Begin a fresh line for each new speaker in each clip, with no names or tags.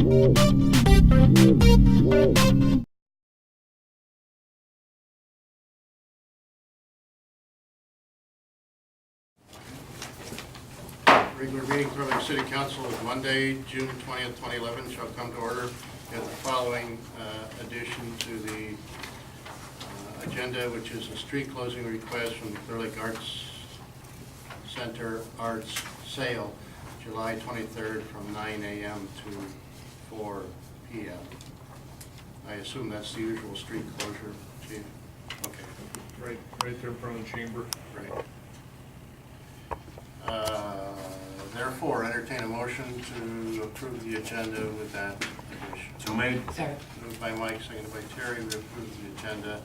Regular meeting for the City Council of Monday, June 20th, 2011 shall come to order. We have the following addition to the agenda, which is a street closing request from the Clear Lake Arts Center Arts Sale, July 23rd from 9 a.m. to 4 p.m. I assume that's the usual street closure, Chief? Okay.
Right there in front of the chamber.
Right. Therefore, entertain a motion to approve the agenda with that addition.
So made.
Second.
Moved by Mike, seconded by Terry. We approve the agenda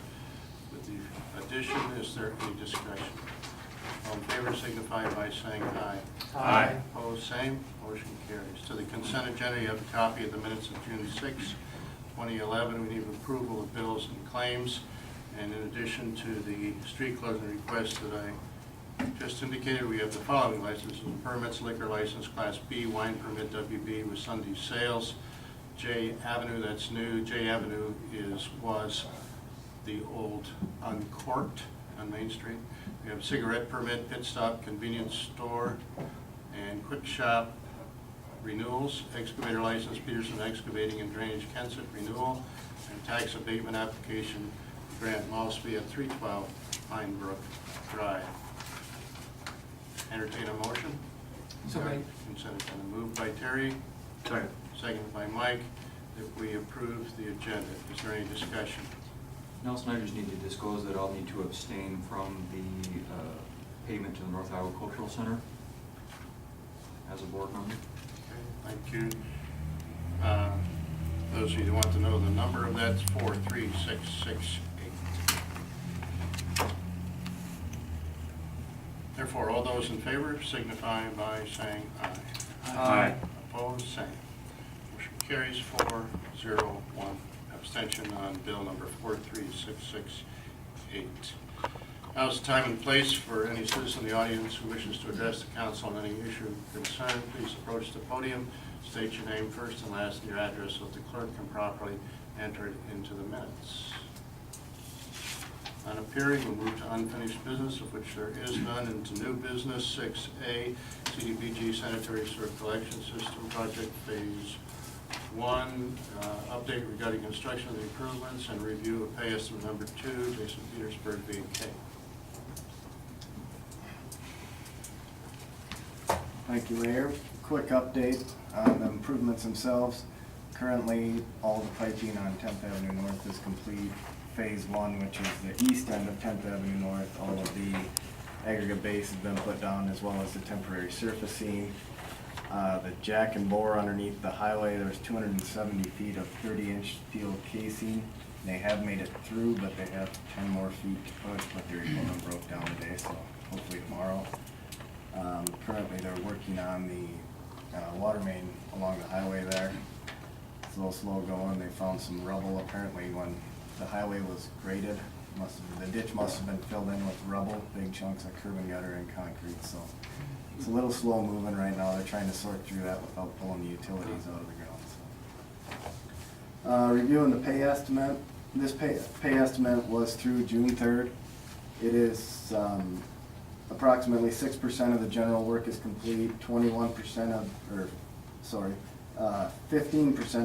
with the addition. Is there any discussion? All in favor signify by saying aye.
Aye.
Opposed, same. Motion carries. To the consent agenda, you have a copy of the minutes of June 6, 2011. We need approval of bills and claims. And in addition to the street closing request that I just indicated, we have the following licenses and permits: liquor license Class B, wine permit WB with Sunday sales. J Avenue, that's new. J Avenue was the old Uncorked on Main Street. We have cigarette permit, pit stop, convenience store, and quick shop renewals. Excavator license, Peterson Excavating and Drainage, Kensett renewal, and tax abatement application, Grant Malsby at 312 Pine Brook Drive. Entertain a motion.
So made.
Consent agenda moved by Terry,
Second.
seconded by Mike, that we approve the agenda. Is there any discussion?
Nelson, I just need to disclose that I'll need to abstain from the payment to the North Iowa Cultural Center as a board member.
Okay, thank you. Those of you who want to know the number of that, it's 43668. Therefore, all those in favor signify by saying aye.
Aye.
Opposed, same. Motion carries 4-0-1. Abstention on bill number 43668. Now is the time and place for any citizen in the audience who wishes to address the council on any issue of concern. Please approach the podium, state your name first and last and your address so that the clerk can properly enter it into the minutes. On appearing, we'll move to unfinished business, of which there is none, into new business. 6A, CDBG Sanitary Sewer Collection System Project Phase 1, update regarding construction of the improvements and review of pay estimate number 2, Jason Petersburg, B&K.
Thank you, Mayor. Quick update on the improvements themselves. Currently, all the piping on 10th Avenue North is complete. Phase 1, which is the east end of 10th Avenue North, all of the aggregate base has been put down, as well as the temporary surfacing. The jack and bore underneath the highway, there's 270 feet of 30-inch steel casing. They have made it through, but they have 10 more feet to push, but their equipment broke down today, so hopefully tomorrow. Currently, they're working on the water main along the highway there. It's a little slow going. They found some rubble apparently when the highway was graded. The ditch must have been filled in with rubble, big chunks of curb and gutter and concrete, so it's a little slow moving right now. They're trying to sort through that without pulling the utilities out of the ground. So. Reviewing the pay estimate. This pay estimate was through June 3rd. It is approximately 6% of the general work is complete, 15%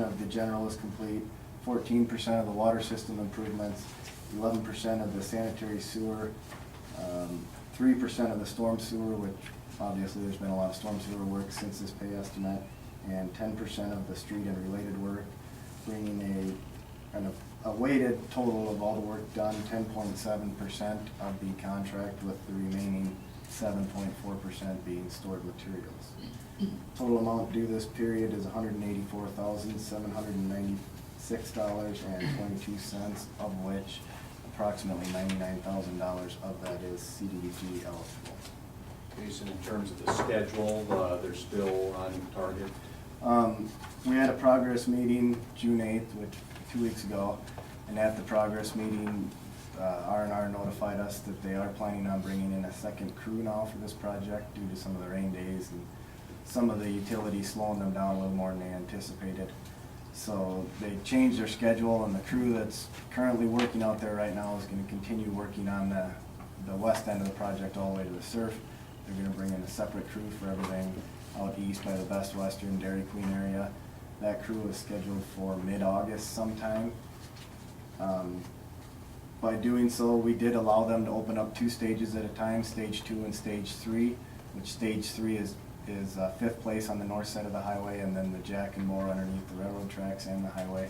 of the general is complete, 14% of the water system improvements, 11% of the sanitary sewer, 3% of the storm sewer, which obviously there's been a lot of storm sewer work since this pay estimate, and 10% of the street and related work, bringing a weighted total of all the work done, 10.7% of the contract, with the remaining 7.4% being stored materials. Total amount due this period is $184,796.22, of which approximately $99,000 of that is CDBG eligible.
Jason, in terms of the schedule, they're still on target?
We had a progress meeting June 8th, which 2 weeks ago, and at the progress meeting, R&R notified us that they are planning on bringing in a second crew now for this project due to some of the rain days and some of the utilities slowing them down a little more than they anticipated. So they changed their schedule, and the crew that's currently working out there right now is gonna continue working on the west end of the project all the way to the surf. They're gonna bring in a separate crew for everything out east by the Best Western Dairy Queen area. That crew is scheduled for mid-August sometime. By doing so, we did allow them to open up 2 stages at a time, stage 2 and stage 3, which stage 3 is 5th place on the north side of the highway, and then the Jack and More underneath the railroad tracks and the highway.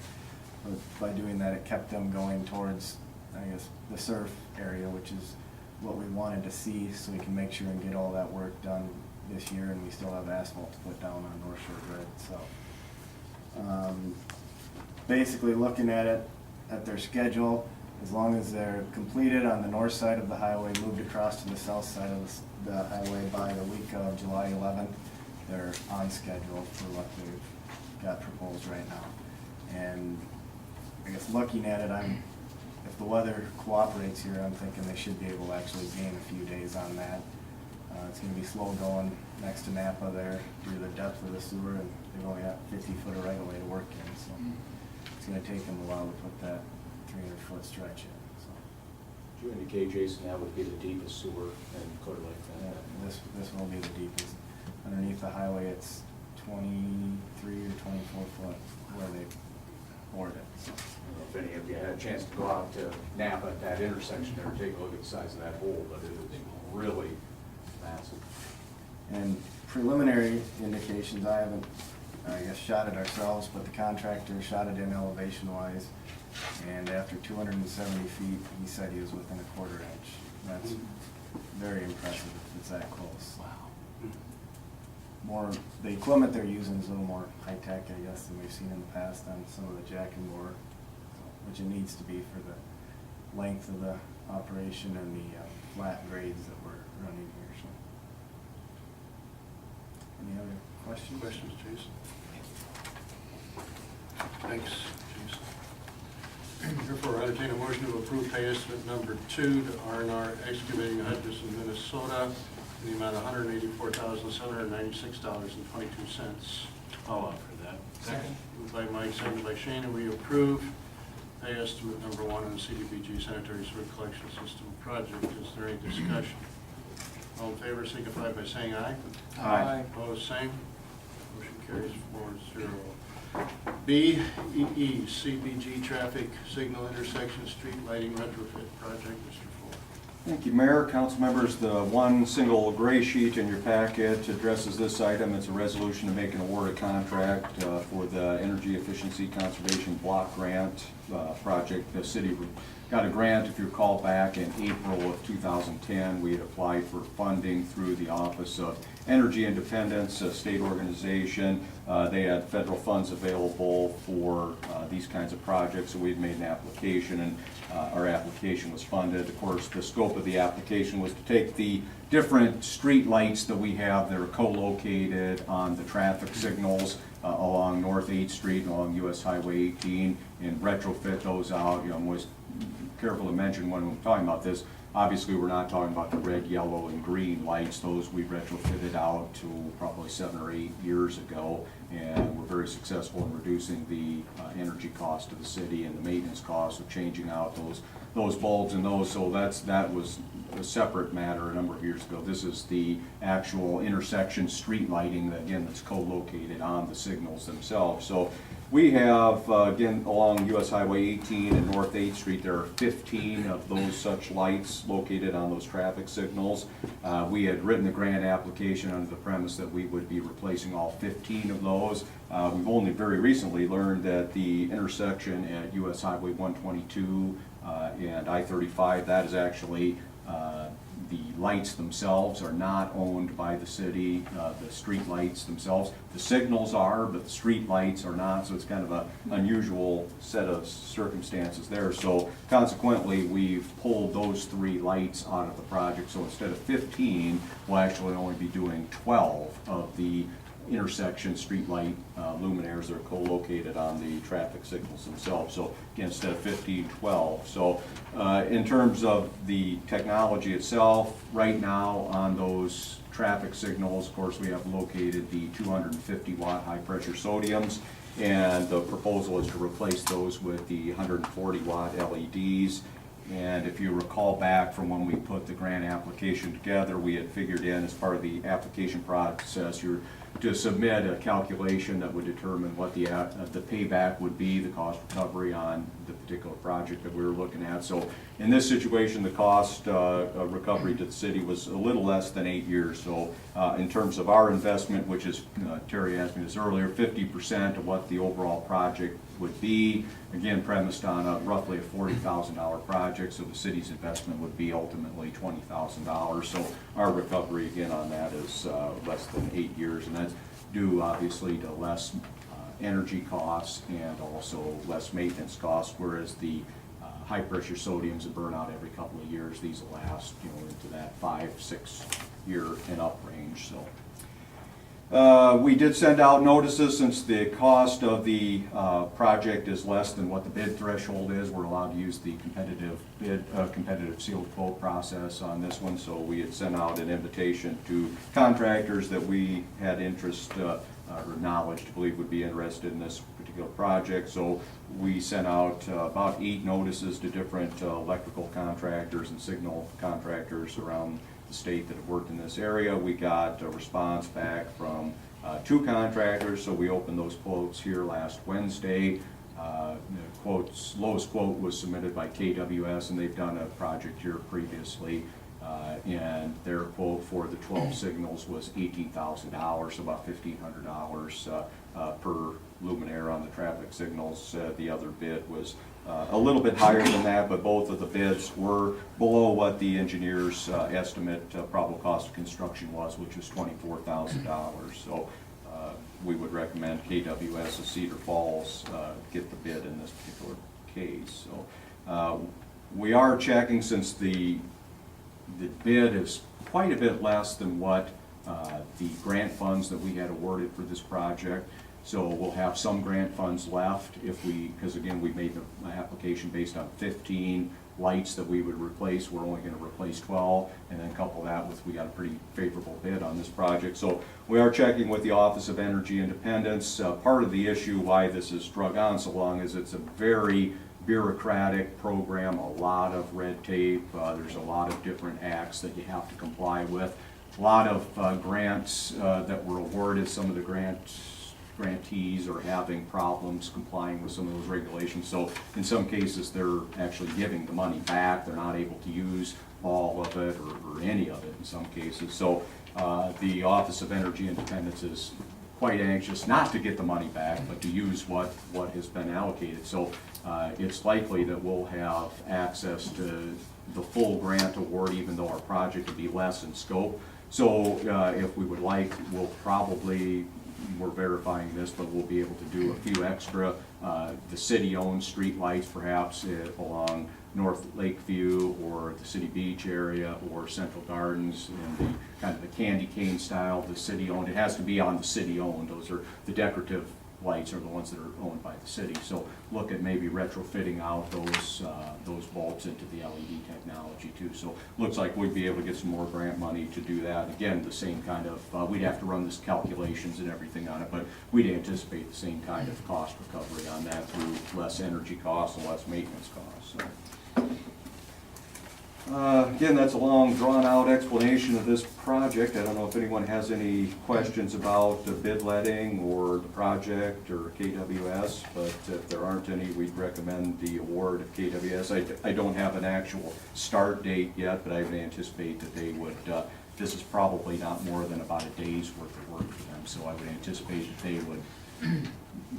But by doing that, it kept them going towards, I guess, the surf area, which is what we wanted to see, so we can make sure and get all that work done this year, and we still have asphalt to put down on North Shore Grid, so. Basically, looking at it, at their schedule, as long as they're completed on the north side of the highway, moved across to the south side of the highway by the week of July 11th, they're on schedule for what they've got proposed right now. And I guess looking at it, if the weather cooperates here, I'm thinking they should be able to actually gain a few days on that. It's gonna be slow going next to Napa there due to the depth of the sewer, and they've only got 50 foot of right of way to work in, so it's gonna take them a while to put that 300-foot stretch in, so.
Did you indicate, Jason, that would be the deepest sewer in Clear Lake?
Yeah, this will be the deepest. Underneath the highway, it's 23 or 24 foot where they bored it, so.
I don't know if any of you had a chance to go out to Napa at that intersection there, and take a look at the size of that hole, but it is really massive.
And preliminary indications, I haven't, I guess, shot it ourselves, but the contractor shot it in elevation wise. And after 270 feet, he said he was within a quarter inch. That's very impressive if it's that close. Wow. The equipment they're using is a little more high-tech, I guess, than we've seen in the past on some of the Jack and More, which it needs to be for the length of the operation and the flat grades that we're running here, so. Any other questions?
Questions, Jason? Thanks, Jason. Therefore, I entertain a motion to approve pay estimate number 2 to R&R Excavating Hutchinson, Minnesota, in the amount of $184,796.22.
I'll offer that.
Second. Moved by Mike, seconded by Shane, and we approve pay estimate number 1 on the CDBG sanitary sewer collection system project. Is there any discussion? All in favor signify by saying aye.
Aye.
Opposed, same. Motion carries 4-0. B, EE, CBG traffic signal intersection street lighting retrofit project. Mr. Fuller.
Thank you, Mayor, council members. The one single gray sheet in your packet addresses this item. It's a resolution to make an award of contract for the Energy Efficiency Conservation Block Grant project. The city got a grant, if you recall, back in April of 2010. We had applied for funding through the Office of Energy Independence, a state organization. They had federal funds available for these kinds of projects, so we had made an application, and our application was funded. Of course, the scope of the application was to take the different street lights that we have that are co-located on the traffic signals along North 8th Street and along US Highway 18 and retrofit those out. You know, I'm always careful to mention when we're talking about this, obviously we're not talking about the red, yellow, and green lights. Those we retrofitted out to probably 7 or 8 years ago, and we're very successful in reducing the energy cost of the city and the maintenance cost of changing out those bulbs and those. So that was a separate matter a number of years ago. This is the actual intersection street lighting that, again, that's co-located on the signals themselves. So we have, again, along US Highway 18 and North 8th Street, there are 15 of those such lights located on those traffic signals. We had written the grant application under the premise that we would be replacing all 15 of those. We've only very recently learned that the intersection at US Highway 122 and I-35, that is actually the lights themselves are not owned by the city, the street lights themselves. The signals are, but the street lights are not, so it's kind of an unusual set of circumstances there. So consequently, we've pulled those 3 lights out of the project. So instead of 15, we'll actually only be doing 12 of the intersection street light luminaires that are co-located on the traffic signals themselves. So again, instead of 15, 12. So in terms of the technology itself, right now on those traffic signals, of course, we have located the 250 watt high pressure sodiums, and the proposal is to replace those with the 140 watt LEDs. And if you recall back from when we put the grant application together, we had figured in as part of the application process, you're to submit a calculation that would determine what the payback would be, the cost recovery on the particular project that we were looking at. So in this situation, the cost of recovery to the city was a little less than 8 years. So in terms of our investment, which is, Terry asked me this earlier, 50% of what the overall project would be, again premised on a roughly a $40,000 project, so the city's investment would be ultimately $20,000. So our recovery again on that is less than 8 years, and that's due obviously to less energy costs and also less maintenance costs, whereas the high pressure sodiums that burn out every couple of years, these will last, you know, into that 5-6 year and up range. So we did send out notices since the cost of the project is less than what the bid threshold is. We're allowed to use the competitive bid, competitive sealed quote process on this one. So we had sent out an invitation to contractors that we had interest or knowledge to believe would be interested in this particular project. So we sent out about 8 notices to different electrical contractors and signal contractors around the state that have worked in this area. We got a response back from 2 contractors, so we opened those quotes here last Wednesday. The lowest quote was submitted by KWS, and they've done a project here previously, and their quote for the 12 signals was $18,000, so about $1,500 per luminaire on the traffic signals. The other bid was a little bit higher than that, but both of the bids were below what the engineer's estimate probable cost of construction was, which was $24,000. So we would recommend KWS of Cedar Falls get the bid in this particular case. So we are checking, since the bid is quite a bit less than what the grant funds that we had awarded for this project. So we'll have some grant funds left if because again, we made the application based on 15 lights that we would replace. We're only going to replace 12, and then couple that with, we got a pretty favorable bid on this project. So we are checking with the Office of Energy Independence. Part of the issue why this has drug on so long is it's a very bureaucratic program, a lot of red tape. There's a lot of different acts that you have to comply with. A lot of grants that were awarded, some of the grantees are having problems complying with some of those regulations. So in some cases, they're actually giving the money back. They're not able to use all of it or any of it in some cases. So the Office of Energy Independence is quite anxious not to get the money back, but to use what has been allocated. So it's likely that we'll have access to the full grant award, even though our project would be less in scope. So if we would like, we'll probably, we're verifying this, but we'll be able to do a few extra the city-owned street lights, perhaps along North Lakeview or the City Beach area or Central Gardens in the kind of the candy cane style, the city-owned. It has to be on the city-owned. Those are the decorative lights, are the ones that are owned by the city. So look at maybe retrofitting out those bulbs into the LED technology too. So looks like we'd be able to get some more grant money to do that. Again, the same kind of, we'd have to run this calculations and everything on it, but we'd anticipate the same kind of cost recovery on that through less energy costs and less maintenance costs. So. Again, that's a long, drawn-out explanation of this project. I don't know if anyone has any questions about the bid letting or the project or KWS, but if there aren't any, we'd recommend the award of KWS. I don't have an actual start date yet, but I would anticipate that they would, this is probably not more than about a day's worth of work for them, so I would anticipate that they would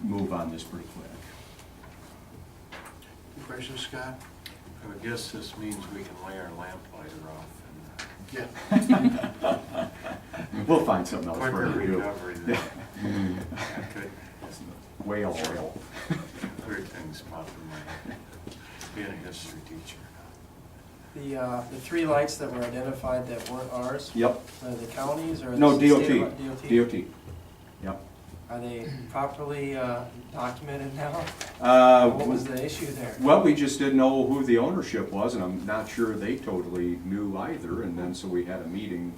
move on this pretty quick.
Any questions, Scott?
I would guess this means we can lay our lamplighter off
Yeah.
We'll find something else
and
for
quicker
her to do.
recovery than good.
Whale oil.
Weird things pop in my head. Being a history teacher.
The 3 lights that were identified that weren't ours,
Yep.
are the counties or
No,
the state
DOT.
of-
DOT. Yep.
Are they properly documented now? What was the issue there?
Well, we just didn't know who the ownership was, and I'm not sure they totally knew either, and then so we had a meeting,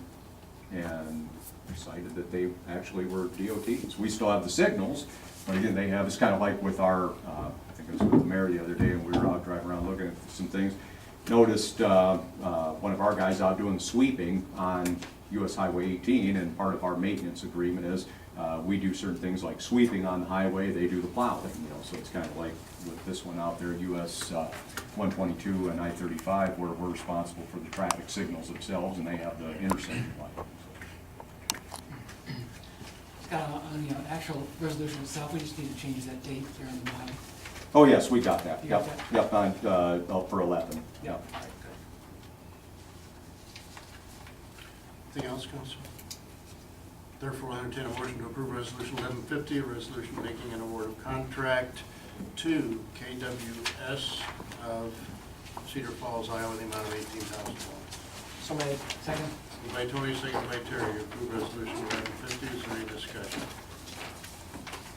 and cited that they actually were DOTs. We still have the signals, but again, they have, it's kind of like with our, I think it was with the mayor the other day, and we were out driving around looking at some things. Noticed one of our guys out doing sweeping on US Highway 18, and part of our maintenance agreement is we do certain things like sweeping on the highway, they do the plowing, so it's kind of like with this one out there, US 122 and I-35, where we're responsible for the traffic signals themselves, and they have the intersection light.
Scott, on the actual resolution itself, we just need to change that date there on the bottom.
Oh, yes, we got that,
You got
yep, on, for 11, yep.
All right, good.
Anything else, Council? Therefore, I entertain a motion to approve Resolution 1150, a resolution making an award of contract to KWS of Cedar Falls, Iowa, in the amount of $18,000.
So made. Second?
Moved by Tony, second by Terry, to approve Resolution 1150. Is there any discussion?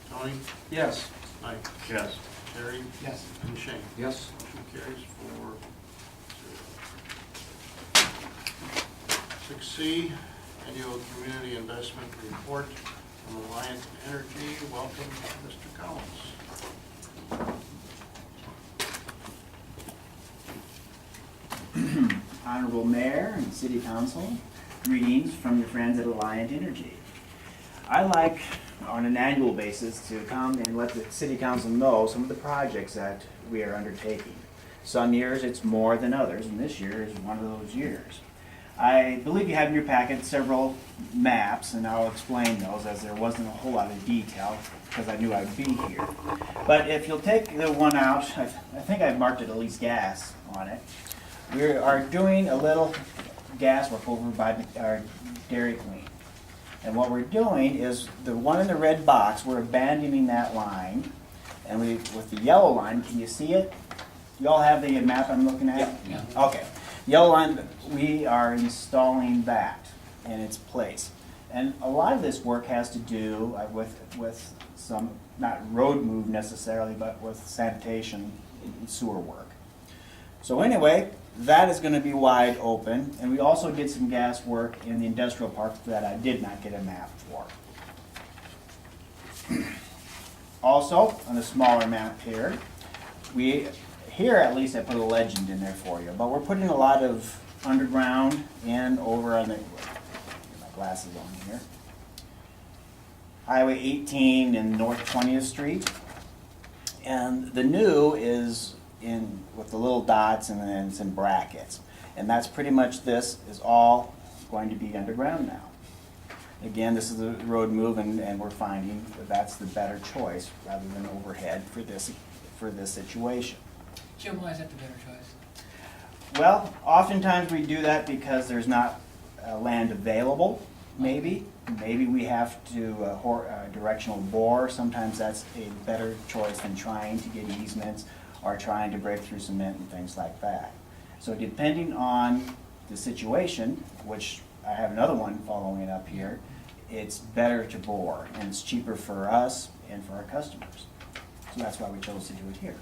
Tony?
Yes.
Mike?
Yes.
Terry?
Yes.
And Shane?
Yes.
Motion carries 4-0. 6C, Annual Community Investment Report from Alliant Energy. Welcome, Mr. Collins.
Honorable Mayor and City Council, greetings from your friends at Alliant Energy. I like, on an annual basis, to come and let the City Council know some of the projects that we are undertaking. Some years it's more than others, and this year is one of those years. I believe you have in your packet several maps, and I'll explain those as there wasn't a whole lot of detail because I knew I'd be here. But if you'll take the one out, I think I've marked it at least gas on it. We are doing a little gas work over by our Dairy Queen. And what we're doing is the one in the red box, we're abandoning that line. And we, with the yellow line, can you see it? You all have the map I'm looking at?
Yeah.
Okay. Yellow line, we are installing that in its place. And a lot of this work has to do with some, not road move necessarily, but with sanitation and sewer work. So anyway, that is going to be wide open, and we also did some gas work in the industrial park that I did not get a map for. Also, on the smaller map here, here at least I put a legend in there for you, but we're putting a lot of underground in over on the, get my glasses on here, Highway 18 and North 20th Street. And the new is in with the little dots and then some brackets. And that's pretty much, this is all going to be underground now. Again, this is the road move, and we're finding that that's the better choice rather than overhead for this situation.
Jim, why is that the better choice?
Well, oftentimes we do that because there's not land available, maybe. Maybe we have to directional bore. Sometimes that's a better choice than trying to get easements or trying to break through cement and things like that. So depending on the situation, which I have another one following up here, it's better to bore, and it's cheaper for us and for our customers. So that's why we chose to do it here.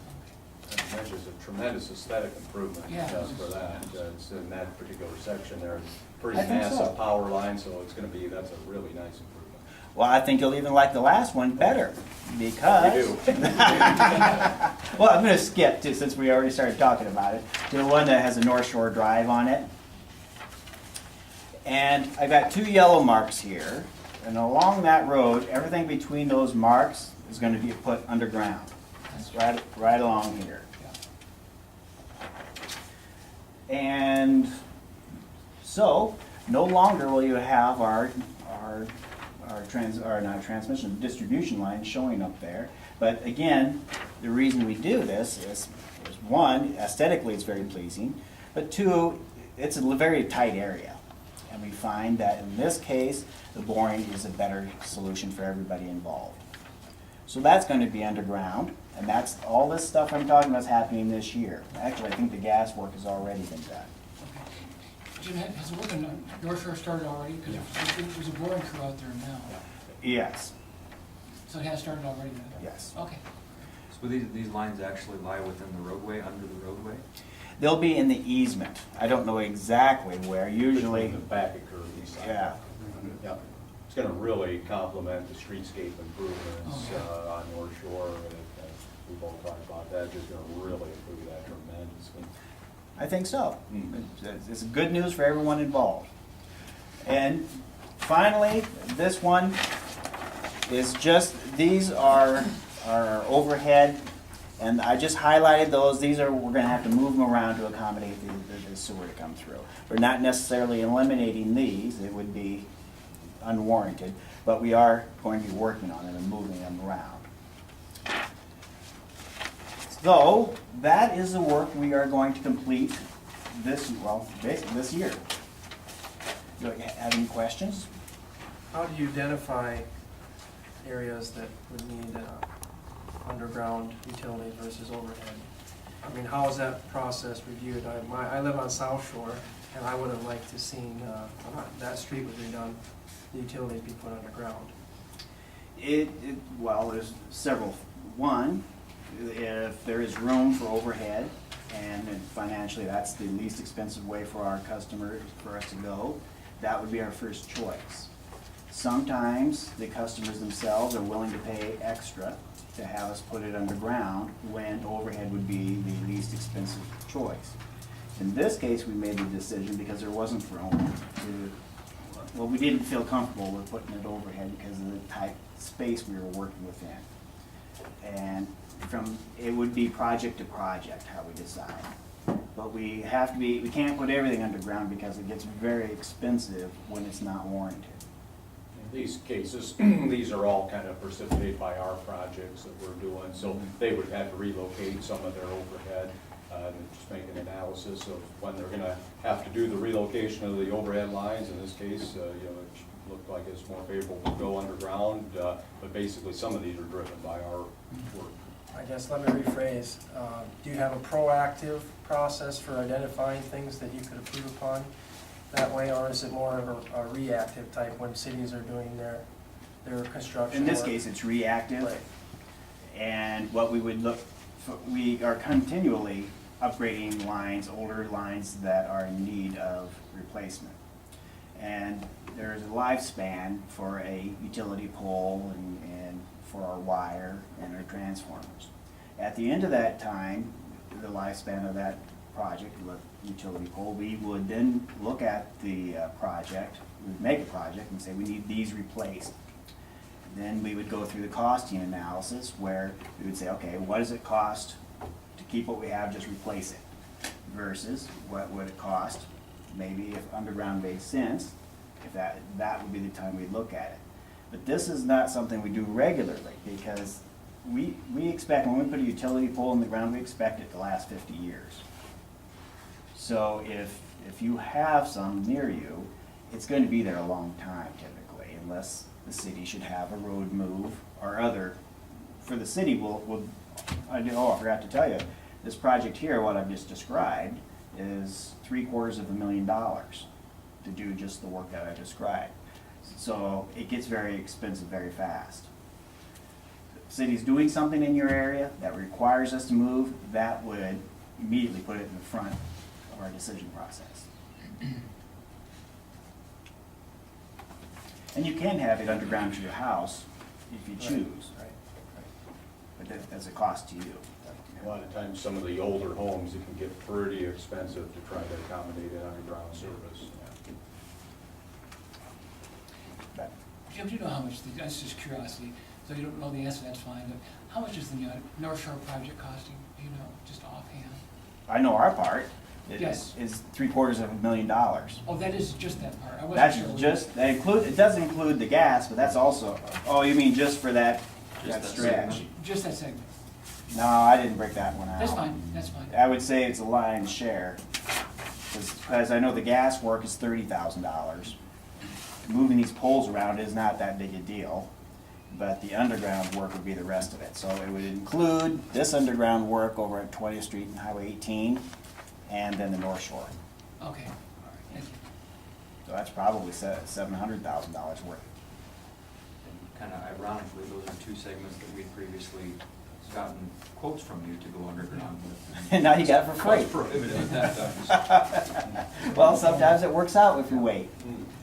Which is a tremendous aesthetic improvement
Yeah.
just for that. It's in that particular section there, pretty
I think so.
massive power line, so it's gonna be, that's a really nice improvement.
Well, I think you'll even like the last one better, because...
We do.
Well, I'm gonna skip to, since we already started talking about it, to the one that has a North Shore Drive on it. And I've got two yellow marks here, and along that road, everything between those marks is gonna be put underground. It's right along here. And so, no longer will you have our distribution line showing up there. But again, the reason we do this is one, aesthetically it's very pleasing, but two, it's a very tight area. And we find that in this case, the boring is a better solution for everybody involved. So that's going to be underground, and that's all this stuff I'm talking about is happening this year. Actually, I think the gas work has already been done.
Jim, has the work on North Shore started already? Because there's a boring crew out there now.
Yes,
So it has started already then?
yes.
Okay.
So these lines actually lie within the roadway, under the roadway?
They'll be in the easement. I don't know exactly where, usually,
Between the back of curve, east side.
yeah.
Yep.
it's gonna really complement the streetscape improvements on North Shore. And we both talked about that, just gonna really improve that tremendously.
I think so.
Mm.
It's good news for everyone involved. And finally, this one is just, these are our overhead, and I just highlighted those. These are, we're gonna have to move them around to accommodate the sewer to come through. We're not necessarily eliminating these, it would be unwarranted, but we are going to be working on them and moving them around. So, that is the work we are going to complete this, well, basically this year. Do you have any questions?
How do you identify areas that would need underground utilities versus overhead? I mean, how is that process reviewed? I live on South Shore, and I would have liked to seen, that street was redone, the utilities be put underground.
Well, there's several. One, if there is room for overhead, and financially that's the least expensive way for our customers, for us to go, that would be our first choice. Sometimes the customers themselves are willing to pay extra to have us put it underground when overhead would be the least expensive choice. In this case, we made the decision because there wasn't room to, well, we didn't feel comfortable with putting it overhead because of the type of space we were working within. And it would be project to project how we decide. But we can't put everything underground because it gets very expensive when it's not warranted.
In these cases, these are all kind of precipitated by our projects that we're doing, so they would have to relocate some of their overhead, and just make an analysis of when they're gonna have to do the relocation of the overhead lines. In this case, it looked like it's more favorable to go underground, but basically some of these are driven by our work.
I guess let me rephrase. Do you have a proactive process for identifying things that you could improve upon that way, or is it more of a reactive type when cities are doing their construction
In this
work?
case, it's reactive.
Right.
And what we would look for, we are continually upgrading lines, older lines that are in need of replacement. And there's a lifespan for a utility pole and for our wire and our transformers. At the end of that time, the lifespan of that project, the utility pole, we would then look at the project, we'd make a project and say we need these replaced. Then we would go through the costing analysis where we would say, okay, what does it cost to keep what we have, just replace it? Versus what would it cost, maybe if underground made sense, if that would be the time we'd look at it. But this is not something we do regularly because we expect, when we put a utility pole in the ground, we expect it to last 50 years. So if you have some near you, it's going to be there a long time typically, unless the city should have a road move or other. For the city, I forgot to tell you, this project here, what I've just described, is $750,000 to do just the work that I described. So it gets very expensive very fast. If the city's doing something in your area that requires us to move, that would immediately put it in the front of our decision process. And you can have it underground to your house if you choose,
Right.
but that's a cost to you.
A lot of times, some of the older homes, it can get pretty expensive to try to accommodate an underground service.
But
Jim, do you know how much, that's just curiosity, so you don't know the answer, that's fine, but how much is the North Shore project costing, do you know, just offhand?
I know our part
Yes.
is $750,000.
Oh, that is just that part, I wasn't
That's
sure.
just, it does include the gas, but that's also, oh, you mean just for that
Just that
stretch?
segment.
Just that segment,
No, I didn't break that one out.
that's fine, that's fine.
I would say it's a lion's share, because I know the gas work is $30,000. Moving these poles around is not that big a deal, but the underground work would be the rest of it. So it would include this underground work over at 20th Street and Highway 18, and then the North Shore.
Okay, all right, thank you.
So that's probably $700,000 worth.
Kind of ironically, those are two segments that we'd previously gotten quotes from you to go underground with.
And now you got it for free.
Cost prohibitive at that time.
Well, sometimes it works out if you wait,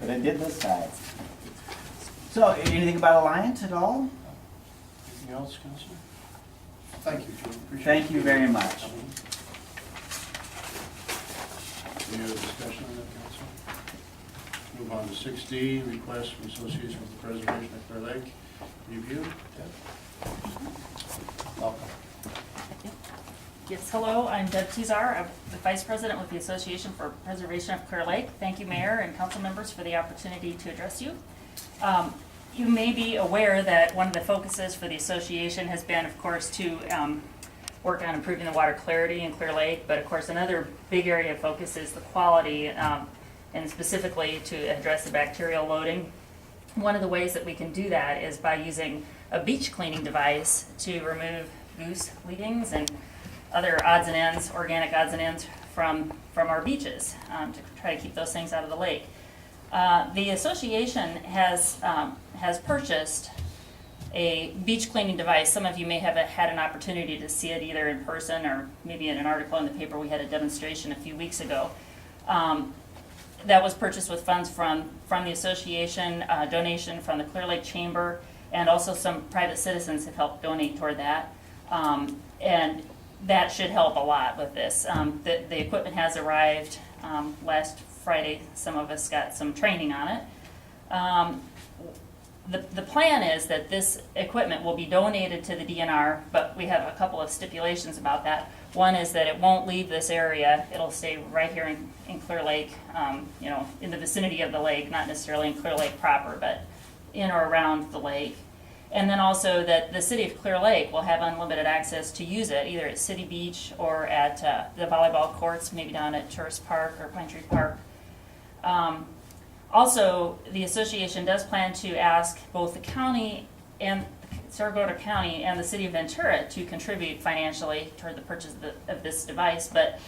but it did this time. So, anything about Alliant at all?
Anything else, Councilor? Thank you, Jim. Appreciate
Thank you very much.
Any other discussion on that, Council? Move on to 6D, request from Association for the Preservation of Clear Lake. Review. Deb? Welcome.
Yes, hello, I'm Deb Tizar. I'm the Vice President with the Association for Preservation of Clear Lake. Thank you, Mayor and council members, for the opportunity to address you. You may be aware that one of the focuses for the association has been, of course, to work on improving the water clarity in Clear Lake, but of course another big area of focus is the quality, and specifically to address the bacterial loading. One of the ways that we can do that is by using a beach cleaning device to remove goose leavings and other odds and ends, organic odds and ends from our beaches, to try to keep those things out of the lake. The association has purchased a beach cleaning device. Some of you may have had an opportunity to see it either in person or maybe in an article in the paper. We had a demonstration a few weeks ago. That was purchased with funds from the association, donation from the Clear Lake Chamber, and also some private citizens have helped donate toward that. And that should help a lot with this. The equipment has arrived last Friday. Some of us got some training on it. The plan is that this equipment will be donated to the DNR, but we have a couple of stipulations about that. One is that it won't leave this area. It'll stay right here in Clear Lake, in the vicinity of the lake, not necessarily in Clear Lake proper, but in or around the lake. And then also that the city of Clear Lake will have unlimited access to use it, either at City Beach or at the volleyball courts, maybe down at Tourist Park or Pine Tree Park. Also, the association does plan to ask both the county and Saragota County and the city of Ventura to contribute financially toward the purchase of this device, but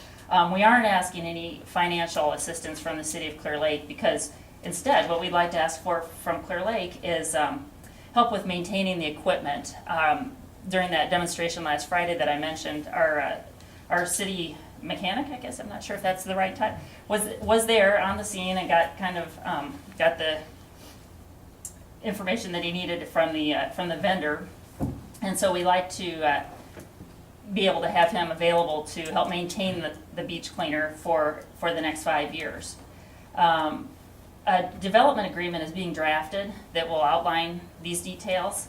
we aren't asking any financial assistance from the city of Clear Lake, because instead what we'd like to ask for from Clear Lake is help with maintaining the equipment. During that demonstration last Friday that I mentioned, our city mechanic, I guess, I'm not sure if that's the right type, was there on the scene and got got the information that he needed from the vendor, and so we like to be able to have him available to help maintain the beach cleaner for the next 5 years. A development agreement is being drafted that will outline these details,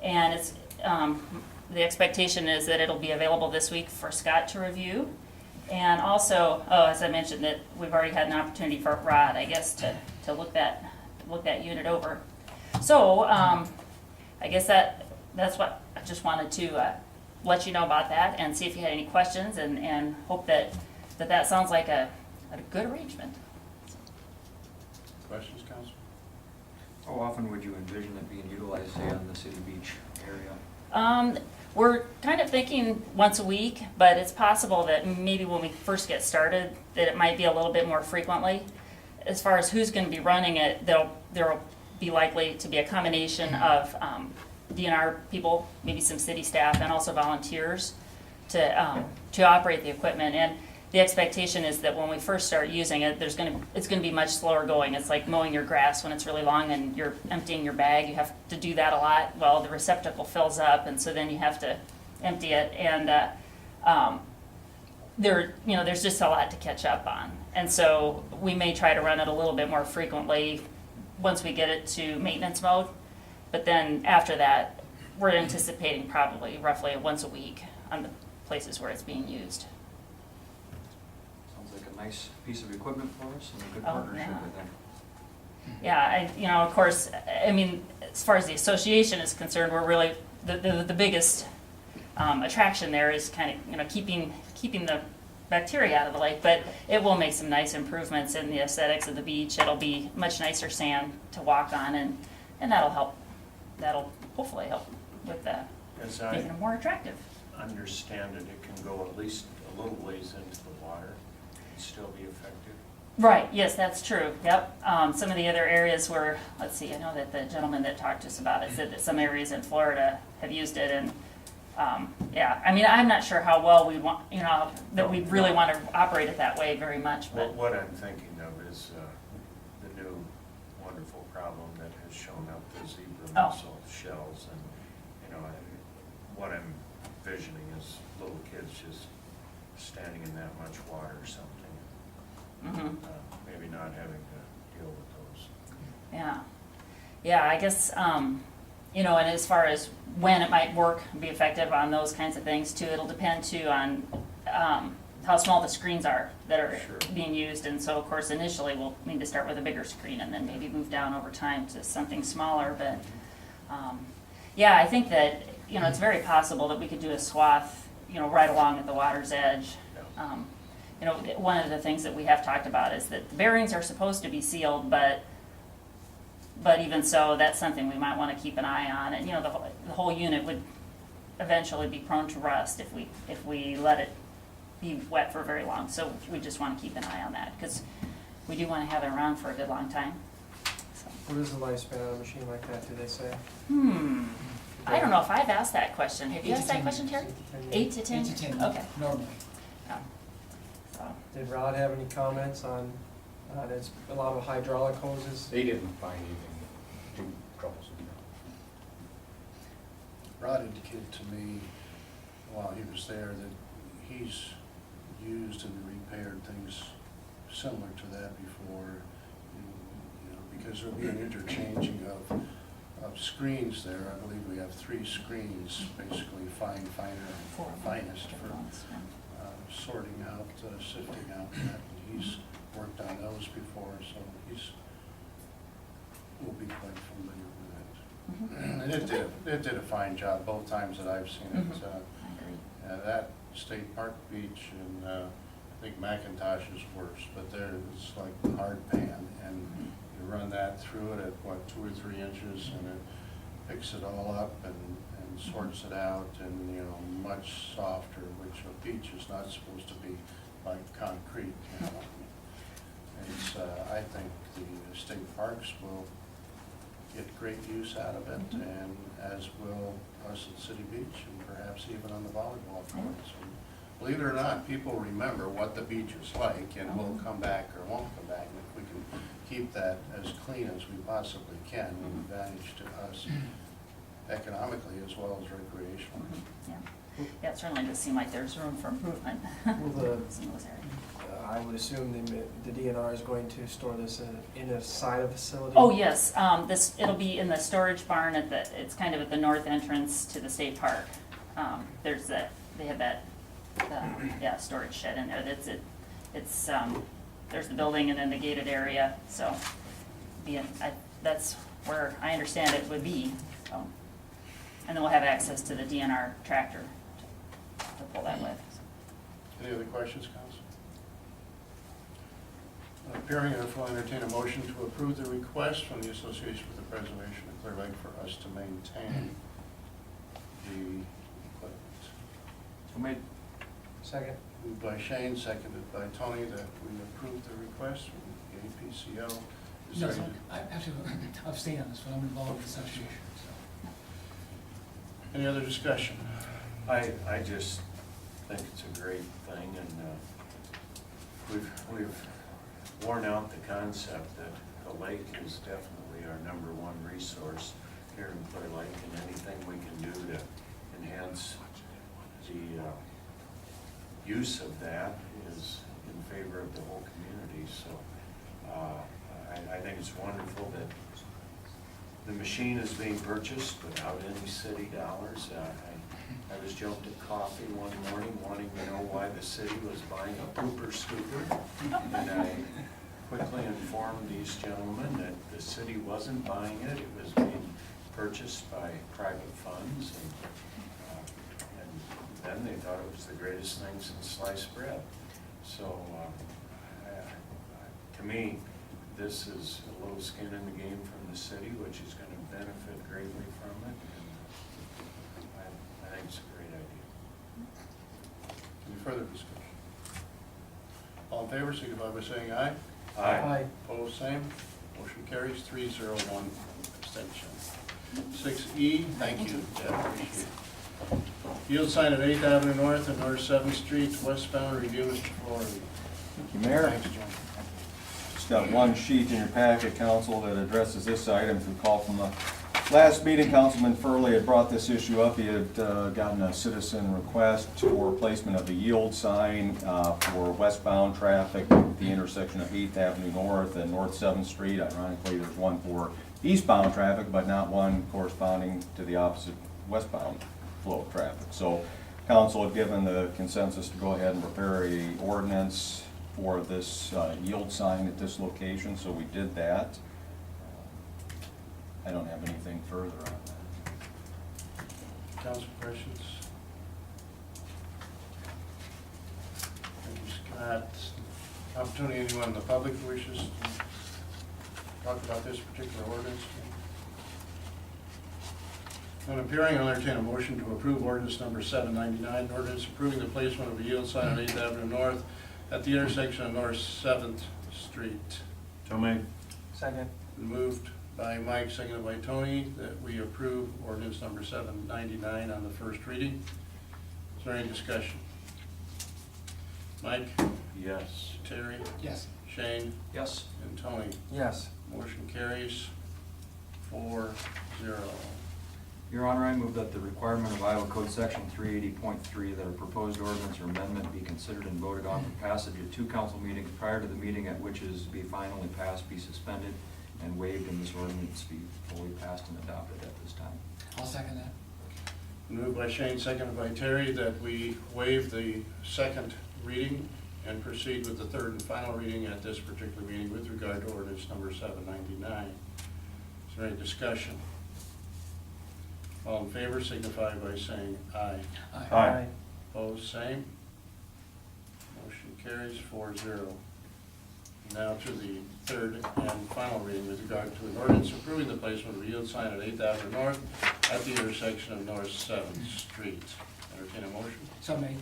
and it's the expectation is that it'll be available this week for Scott to review. And also, as I mentioned, that we've already had an opportunity for Rod, I guess, to look that unit over. So I guess that's what I just wanted to let you know about that, and see if you had any questions, and hope that sounds like a good arrangement.
Questions, Council?
How often would you envision it being utilized, say, on the City Beach area?
We're kind of thinking once a week, but it's possible that maybe when we first get started, that it might be a little bit more frequently. As far as who's going to be running it, there will be likely to be a combination of DNR people, maybe some city staff, and also volunteers to operate the equipment. And the expectation is that when we first start using it, it's going to be much slower going. It's like mowing your grass when it's really long and you're emptying your bag. You have to do that a lot. Well, the receptacle fills up, and so then you have to empty it. And there's just a lot to catch up on. And so we may try to run it a little bit more frequently once we get it to maintenance mode. But then after that, we're anticipating probably roughly once a week on the places where it's being used.
Sounds like a nice piece of equipment for us and a good
Oh,
partnership,
yeah.
I think.
Yeah, of course, I mean, as far as the association is concerned, we're really, the biggest attraction there is kind of, keeping the bacteria out of the lake, but it will make some nice improvements in the aesthetics of the beach. It'll be much nicer sand to walk on, and that'll hopefully help with
As
making it more attractive.
I understand it, it can go at least a little ways into the water and still be effective.
Right, yes, that's true, yep. Some of the other areas where, let's see, I know that the gentleman that talked to us about it said that some areas in Florida have used it, and I'm not sure how well we want, that we really want to operate it that way very much, but.
What I'm thinking of is the new wonderful problem that has was showing up the zebra
Oh.
mussel shells, and, you know, what I'm envisioning is little kids just standing in that much water or something,
Mhm.
maybe not having to deal with those.
Yeah, yeah, I guess, you know, and as far as when it might work, be effective on those kinds of things too, it'll depend too on, how small the screens are that are
Sure.
being used, and so of course initially we'll need to start with a bigger screen and then maybe move down over time to something smaller, but, yeah, I think that, you know, it's very possible that we could do a swath, you know, right along at the water's edge. You know, one of the things that we have talked about is that the bearings are supposed to be sealed, but even so, that's something we might want to keep an eye on, and, you know, the whole unit would eventually be prone to rust if we let it be wet for very long, so we just want to keep an eye on that, because we do want to have it around for a good long time. So.
What is the lifespan of a machine like that, do they say?
I don't know if I've asked that question. Have you
8 to
asked that
10
question, Terry?
years.
8 to 10?
8 to 10,
Okay.
normally.
Yeah. So,
Did Rod have any comments on, there's a lot of hydraulic hoses?
They didn't find anything too troublesome.
Rod indicated to me while he was there that he's used and repaired things similar to that before, you know, because there'll be an interchanging of screens there. I believe we have 3 screens, basically fine, finer,
four
and
of them.
finest for
Different ones, yeah.
sorting out, sifting out that. And he's worked on those before, so will be quite familiar with
Mhm.
that. And it did a fine job both times that I've seen it.
Mhm. I agree.
That State Park Beach and I think McIntosh is worse, but there it's like the hard pan, and you run that through it at what, 2 or 3 inches, and it picks it all up and sorts it out, and, you know, much softer, which a beach is not supposed to be like concrete, you know. It's, I think the state parks will get great use out of it, and as will us at City Beach, and perhaps even on the volleyball courts. And believe it or not, people remember what the beach is like, and will come back or won't come back. And if we can keep that as clean as we possibly can, an advantage to us economically as well as recreationally.
Yeah. Yeah, it certainly does seem like there's room for improvement
Will
in those areas.
I would assume the DNR is going to store this in a side facility?
Oh, yes, it'll be in the storage barn it's kind of at the north entrance to the state park. They have that, storage shed in there, there's the building and then the gated area, so, that's where I understand it would be, so. And then we'll have access to the DNR tractor to pull that with.
Any other questions, Council? Appearing, therefore, I'll entertain a motion to approve the request from the Association for the Preservation of Clear Lake for us to maintain the equipment.
So made.
Second?
Moved by Shane, seconded by Tony, that we approve the request from the APCO. Is
No,
there
so
any-
I have to abstain on this one, I'm involved with the association, so.
Any other discussion?
I just think it's a great thing, and we've worn out the concept that the lake is definitely our #1 resource here in Clear Lake, and anything we can do to enhance the use of that is in favor of the whole community. So I think it's wonderful that the machine is being purchased without any city dollars. I was jumped at coffee one morning wanting to know why the city was buying a pooper scooper. And I quickly informed these gentlemen that the city wasn't buying it. It was being purchased by private funds. And then they thought it was the greatest thing since sliced bread. So to me, this is a little skin in the game from the city, which is going to benefit greatly from it. And I think it's a great idea.
Any further discussion? All in favor, signify by saying aye.
Aye.
Opposed, same. Motion carries 3-0-1 abstention. 6E, thank you, Deb, appreciate it. Yield sign at 8th Avenue North and North 7th Street, westbound, review Mr. Flory.
Thank you, Mayor.
Thanks, John.
Just got one sheet in your packet, council, that addresses this item. If you recall from the last meeting, Councilman Furley had brought this issue up. He had gotten a citizen request for placement of a yield sign for westbound traffic at the intersection of 8th Avenue North and North 7th Street. Ironically, there's one for eastbound traffic, but not one corresponding to the opposite westbound flow of traffic. So council had given the consensus to go ahead and prepare a ordinance for this yield sign at this location, so we did that. I don't have anything further on that.
Council questions? Thank you, Scott. Opportunity, anyone in the public who wishes to talk about this particular ordinance? On appearing, I'll entertain a motion to approve ordinance number 799, ordinance approving the placement of a yield sign on 8th Avenue North at the intersection of North 7th Street.
So made.
Second.
Moved by Mike, seconded by Tony, that we approve ordinance number 799 on the first reading. Is there any discussion? Mike?
Yes.
Terry?
Yes.
Shane?
Yes.
And Tony?
Yes.
Motion carries 4-0.
Your Honor, I move that the requirement of Iowa Code Section 380.3 that a proposed ordinance or amendment be considered and voted on for passage at 2 council meetings prior to the meeting at which it is to be finally passed be suspended and waived, and this ordinance be fully passed and adopted at this time.
I'll second that.
Moved by Shane, seconded by Terry, that we waive the second reading and proceed with the third and final reading at this particular meeting with regard to ordinance number 799. Is there any discussion? All in favor signify by saying aye.
Aye.
Opposed, same. Motion carries 4-0. Now to the third and final reading with regard to an ordinance approving the placement of a yield sign at 8th Avenue North at the intersection of North 7th Street. Entertain a motion.
So made.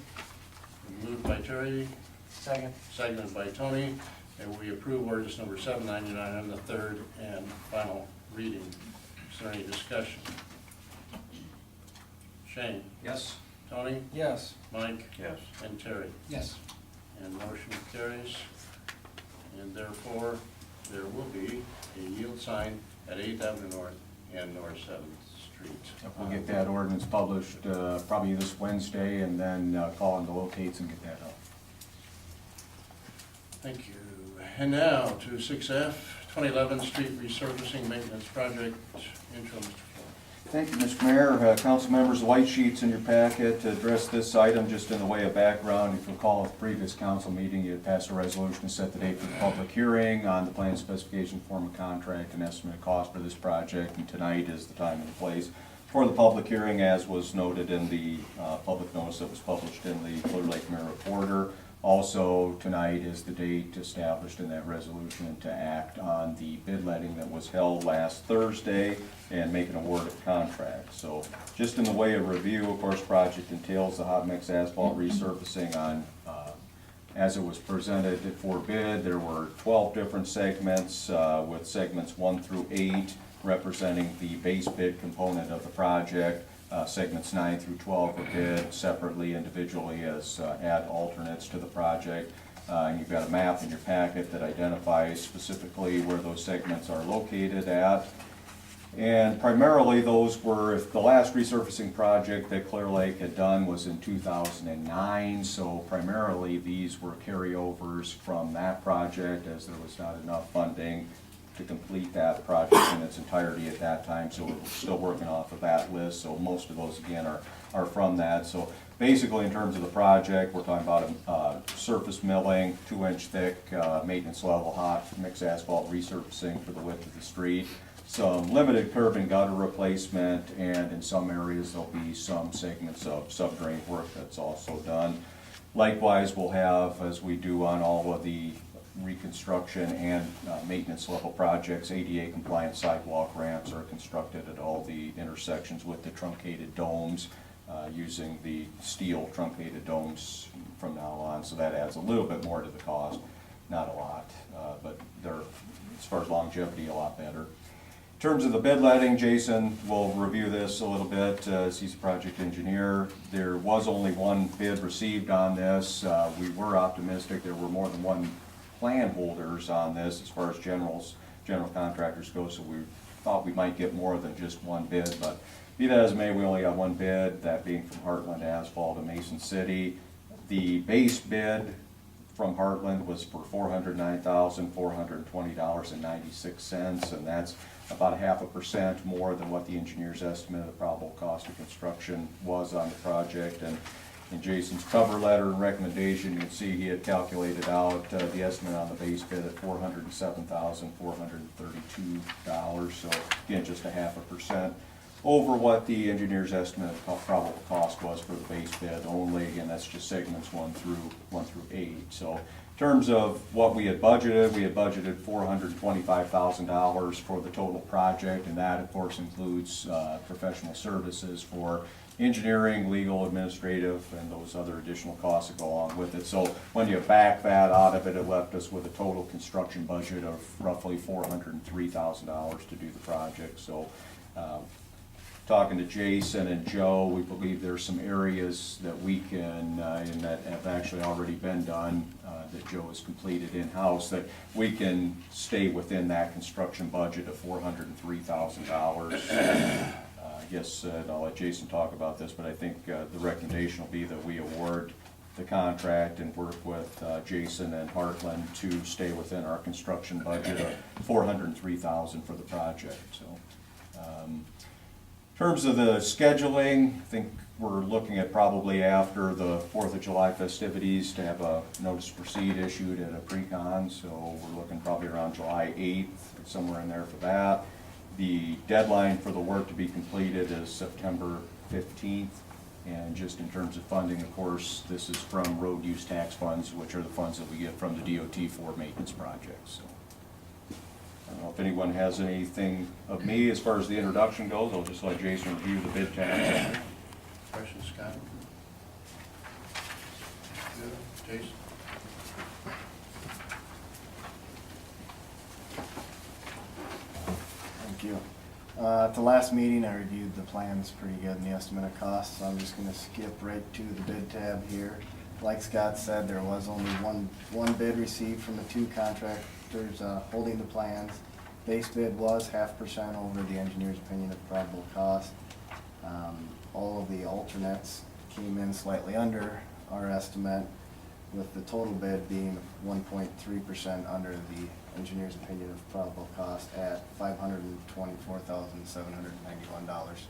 Moved by Terry,
Second.
seconded by Tony, and we approve ordinance number 799 on the third and final reading. Is there any discussion? Shane?
Yes.
Tony?
Yes.
Mike?
Yes.
And Terry?
Yes.
And motion carries. And therefore, there will be a yield sign at 8th Avenue North and North 7th Street.
We'll get that ordinance published probably this Wednesday, and then call in the locates and get that up.
Thank you. And now to 6F, 2011 Street Resurfacing Maintenance Project, intro, Mr. Floyd.
Thank you, Mr. Mayor. Council members, the white sheets in your packet to address this item just in the way of background. If you recall, at the previous council meeting, you had passed a resolution to set the date for the public hearing on the plan specification, form of contract, and estimate cost for this project. And tonight is the time and the place for the public hearing, as was noted in the public notice that was published in the Clear Lake Mirror Reporter. Also, tonight is the date established in that resolution to act on the bid letting that was held last Thursday and make an award of contract. So just in the way of review, of course, project entails the hot mix asphalt resurfacing on, as it was presented for bid. There were 12 different segments, with segments 1 through 8 representing the base bid component of the project. Segments 9 through 12 are bid separately, individually, as add alternates to the project. And you've got a map in your packet that identifies specifically where those segments are located at. And primarily those were, if the last resurfacing project that Clear Lake had done was in 2009, so primarily these were carryovers from that project, as there was not enough funding to complete that project in its entirety at that time, so we're still working off of that list. So most of those, again, are from that. So basically, in terms of the project, we're talking about surface milling, 2-inch thick, maintenance level hot mix asphalt resurfacing for the width of the street, some limited curb and gutter replacement, and in some areas there'll be some segments of subdrain work that's also done. Likewise, we'll have, as we do on all of the reconstruction and maintenance level projects, ADA compliant sidewalk ramps are constructed at all the intersections with the truncated domes, using the steel truncated domes from now on. So that adds a little bit more to the cost, not a lot, but they're, as far as longevity, a lot better. In terms of the bid letting, Jason will review this a little bit as he's a project engineer. There was only one bid received on this. We were optimistic there were more than one plan holders on this as far as general contractors go, so we thought we might get more than just one bid, but be that as it may, we only got one bid, that being from Heartland Asphalt of Mason City. The base bid from Heartland was for $409,420.96, and that's about 0.5% more than what the engineer's estimate of the probable cost of construction was on the project. And in Jason's cover letter and recommendation, you can see he had calculated out the estimate on the base bid at $407,432. So again, just 0.5% over what the engineer's estimate of probable cost was for the base bid only. Again, that's just segments 1 through 8. So in terms of what we had budgeted $425,000 for the total project, and that of course includes professional services for engineering, legal, administrative, and those other additional costs that go along with it. So when you back that out of it, it left us with a total construction budget of roughly $403,000 to do the project. So talking to Jason and Joe, we believe there's some areas that we can, and that have actually already been done, that Joe has completed in-house, that we can stay within that construction budget of $403,000. I guess, and I'll let Jason talk about this, but I think the recommendation will be that we award the contract and work with Jason and Heartland to stay within our construction budget of $403,000 for the project. So, in terms of the scheduling, I think we're looking at probably after the 4th of July festivities to have a notice to proceed issued at a pre-con. So we're looking probably around July 8th, somewhere in there for that. The deadline for the work to be completed is September 15th. And just in terms of funding, of course, this is from road use tax funds, which are the funds that we get from the DOT for maintenance projects. So I don't know if anyone has anything of me as far as the introduction goes. I'll just let Jason review the bid tax.
Questions, Scott? Good. Jason?
Thank you. At the last meeting, I reviewed the plans pretty good and the estimate of costs, so I'm just gonna skip right to the bid tab here. Like Scott said, there was only one bid received from the two contractors holding the plans. Base bid was 0.5% over the engineer's opinion of probable cost. All of the alternates came in slightly under our estimate, with the total bid being 1.3% under the engineer's opinion of probable cost at $524,791,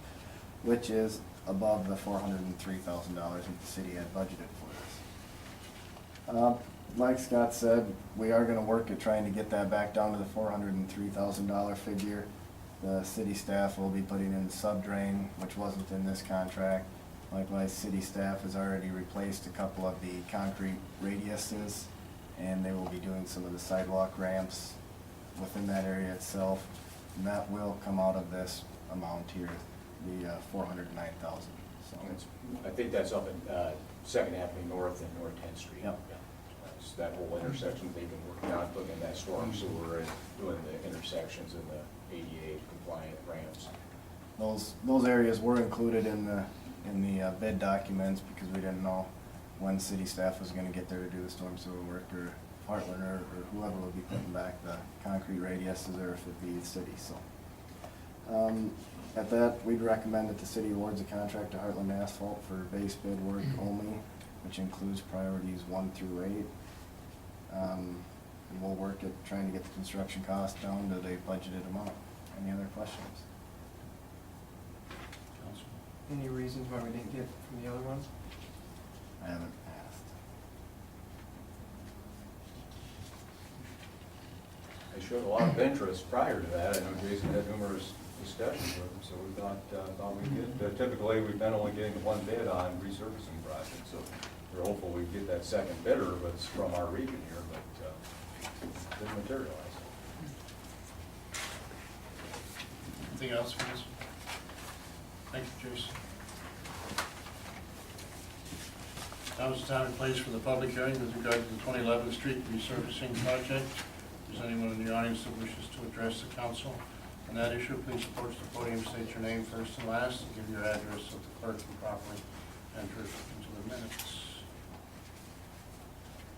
which is above the $403,000 that the city had budgeted for this. Like Scott said, we are gonna work at trying to get that back down to the $403,000 figure. The city staff will be putting in the sub-drain, which wasn't in this contract. Likewise, city staff has already replaced a couple of the concrete radiuses, and they will be doing some of the sidewalk ramps within that area itself. And that will come out of this amount here, the $409,000. So
I think that's up in Second Avenue North and North 10th Street.
Yep.
Yeah. That's that whole intersection they've been working on, putting in that storm sewer and doing the intersections and the ADA compliant ramps.
those areas were included in the bid documents because we didn't know when city staff was gonna get there to do the storm sewer work, or Heartland or whoever would be putting back the concrete radiuses, or if it be the city, so. At that, we'd recommend that the city awards a contract to Heartland Asphalt for base bid work only, which includes priorities 1 through 8. And we'll work at trying to get the construction costs down to the budgeted amount. Any other questions?
Council?
Any reasons why we didn't get from the other ones?
I haven't asked.
They showed a lot of interest prior to that. I know Jason had numerous discussions with them, so we thought we'd get, typically we've been only getting one bid on resurfacing projects, so we're hopeful we'd get that second bidder, but it's from our region here, but didn't materialize.
Anything else for this? Thank you, Jason. Now is the time and place for the public hearing with regard to the 2011 street resurfacing project. If there's anyone in the audience that wishes to address the council on that issue, please approach the podium, state your name first and last, and give your address so the clerk can properly enter it into the minutes.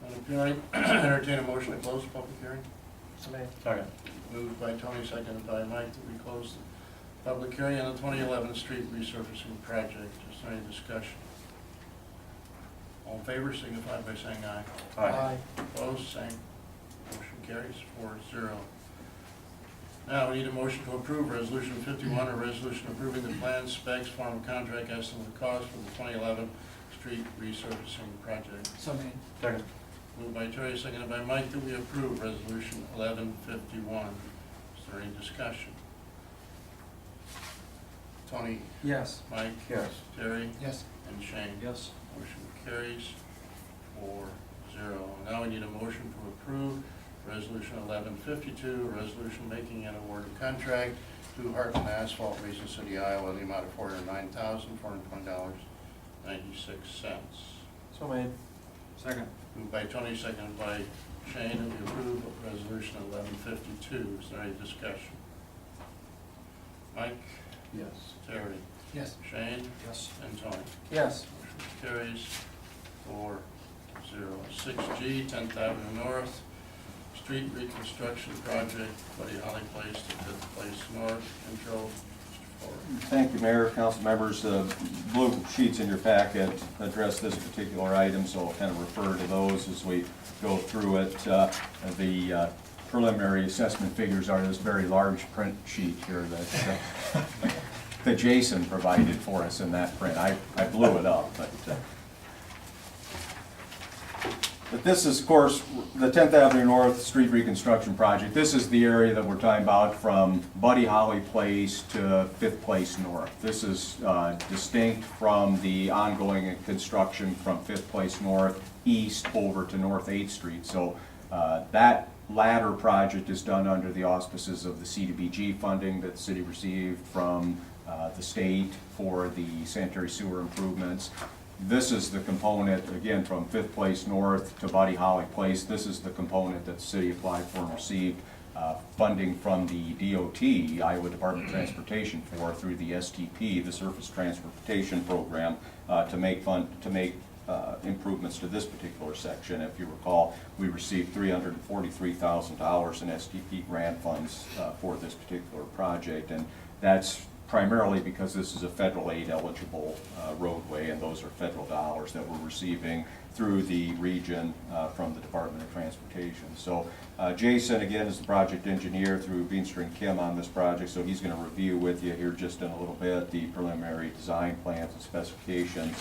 Entertain a motion to close the public hearing.
So made.
Second.
Moved by Tony, seconded by Mike, that we close the public hearing on the 2011 street resurfacing project. Is there any discussion? All in favor, signify by saying aye.
Aye.
Opposed, same. Motion carries 4-0. Now, we need a motion to approve Resolution 51, a resolution approving the plans, specs, form of contract, estimate of cost for the 2011 street resurfacing project.
So made.
Second.
Moved by Terry, seconded by Mike, that we approve Resolution 1151. Is there any discussion? Tony,
Yes.
Mike?
Yes.
Terry?
Yes.
And Shane?
Yes.
Motion carries 4-0. Now we need a motion to approve Resolution 1152, a resolution making an award of contract to Heartland Asphalt, Mason City, Iowa, in the amount of $409,420.96.
So made.
Second.
Moved by Tony, seconded by Shane, and we approve of Resolution 1152. Is there any discussion? Mike?
Yes.
Terry?
Yes.
Shane?
Yes.
And Tony?
Yes.
Motion carries 4-0. 6G, 10th Avenue North, street reconstruction project, Buddy Holly Place to 5th Place North. Intro, Mr. Ford.
Thank you, Mayor, council members. The blue sheets in your packet address this particular item, so I'll kind of refer to those as we go through it. The preliminary assessment figures are this very large print sheet here that Jason provided for us in that print. I blew it up, but this is, of course, the 10th Avenue North Street Reconstruction Project. This is the area that we're talking about from Buddy Holly Place to 5th Place North. This is distinct from the ongoing construction from 5th Place North east over to North 8th Street. So that latter project is done under the auspices of the CDBG funding that the city received from the state for the sanitary sewer improvements. This is the component, again, from 5th Place North to Buddy Holly Place. This is the component that the city applied for and received funding from the DOT, Iowa Department of Transportation, for through the STP, the Surface Transportation Program, to make improvements to this particular section. If you recall, we received $343,000 in STP grant funds for this particular project, and that's primarily because this is a federal aid eligible roadway, and those are federal dollars that we're receiving through the region from the Department of Transportation. So Jason, again, is the project engineer through Beanster and Kim on this project, so he's going to review with you here just in a little bit the preliminary design plans and specifications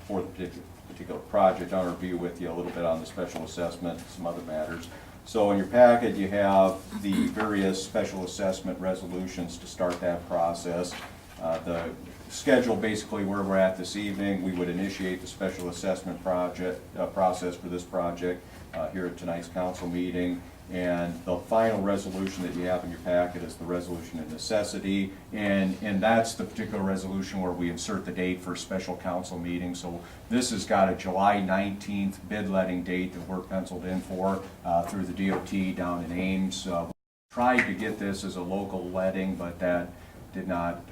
for the particular project. I'll review with you a little bit on the special assessment and some other matters. So in your packet, you have the various special assessment resolutions to start that process. The schedule, basically where we're at this evening, we would initiate the special assessment process for this project here at tonight's council meeting. And the final resolution that you have in your packet is the resolution of necessity. And that's the particular resolution where we insert the date for a special council meeting. So this has got a July 19th bid letting date that we're penciled in for through the DOT down in Ames. Tried to get this as a local letting, but that did not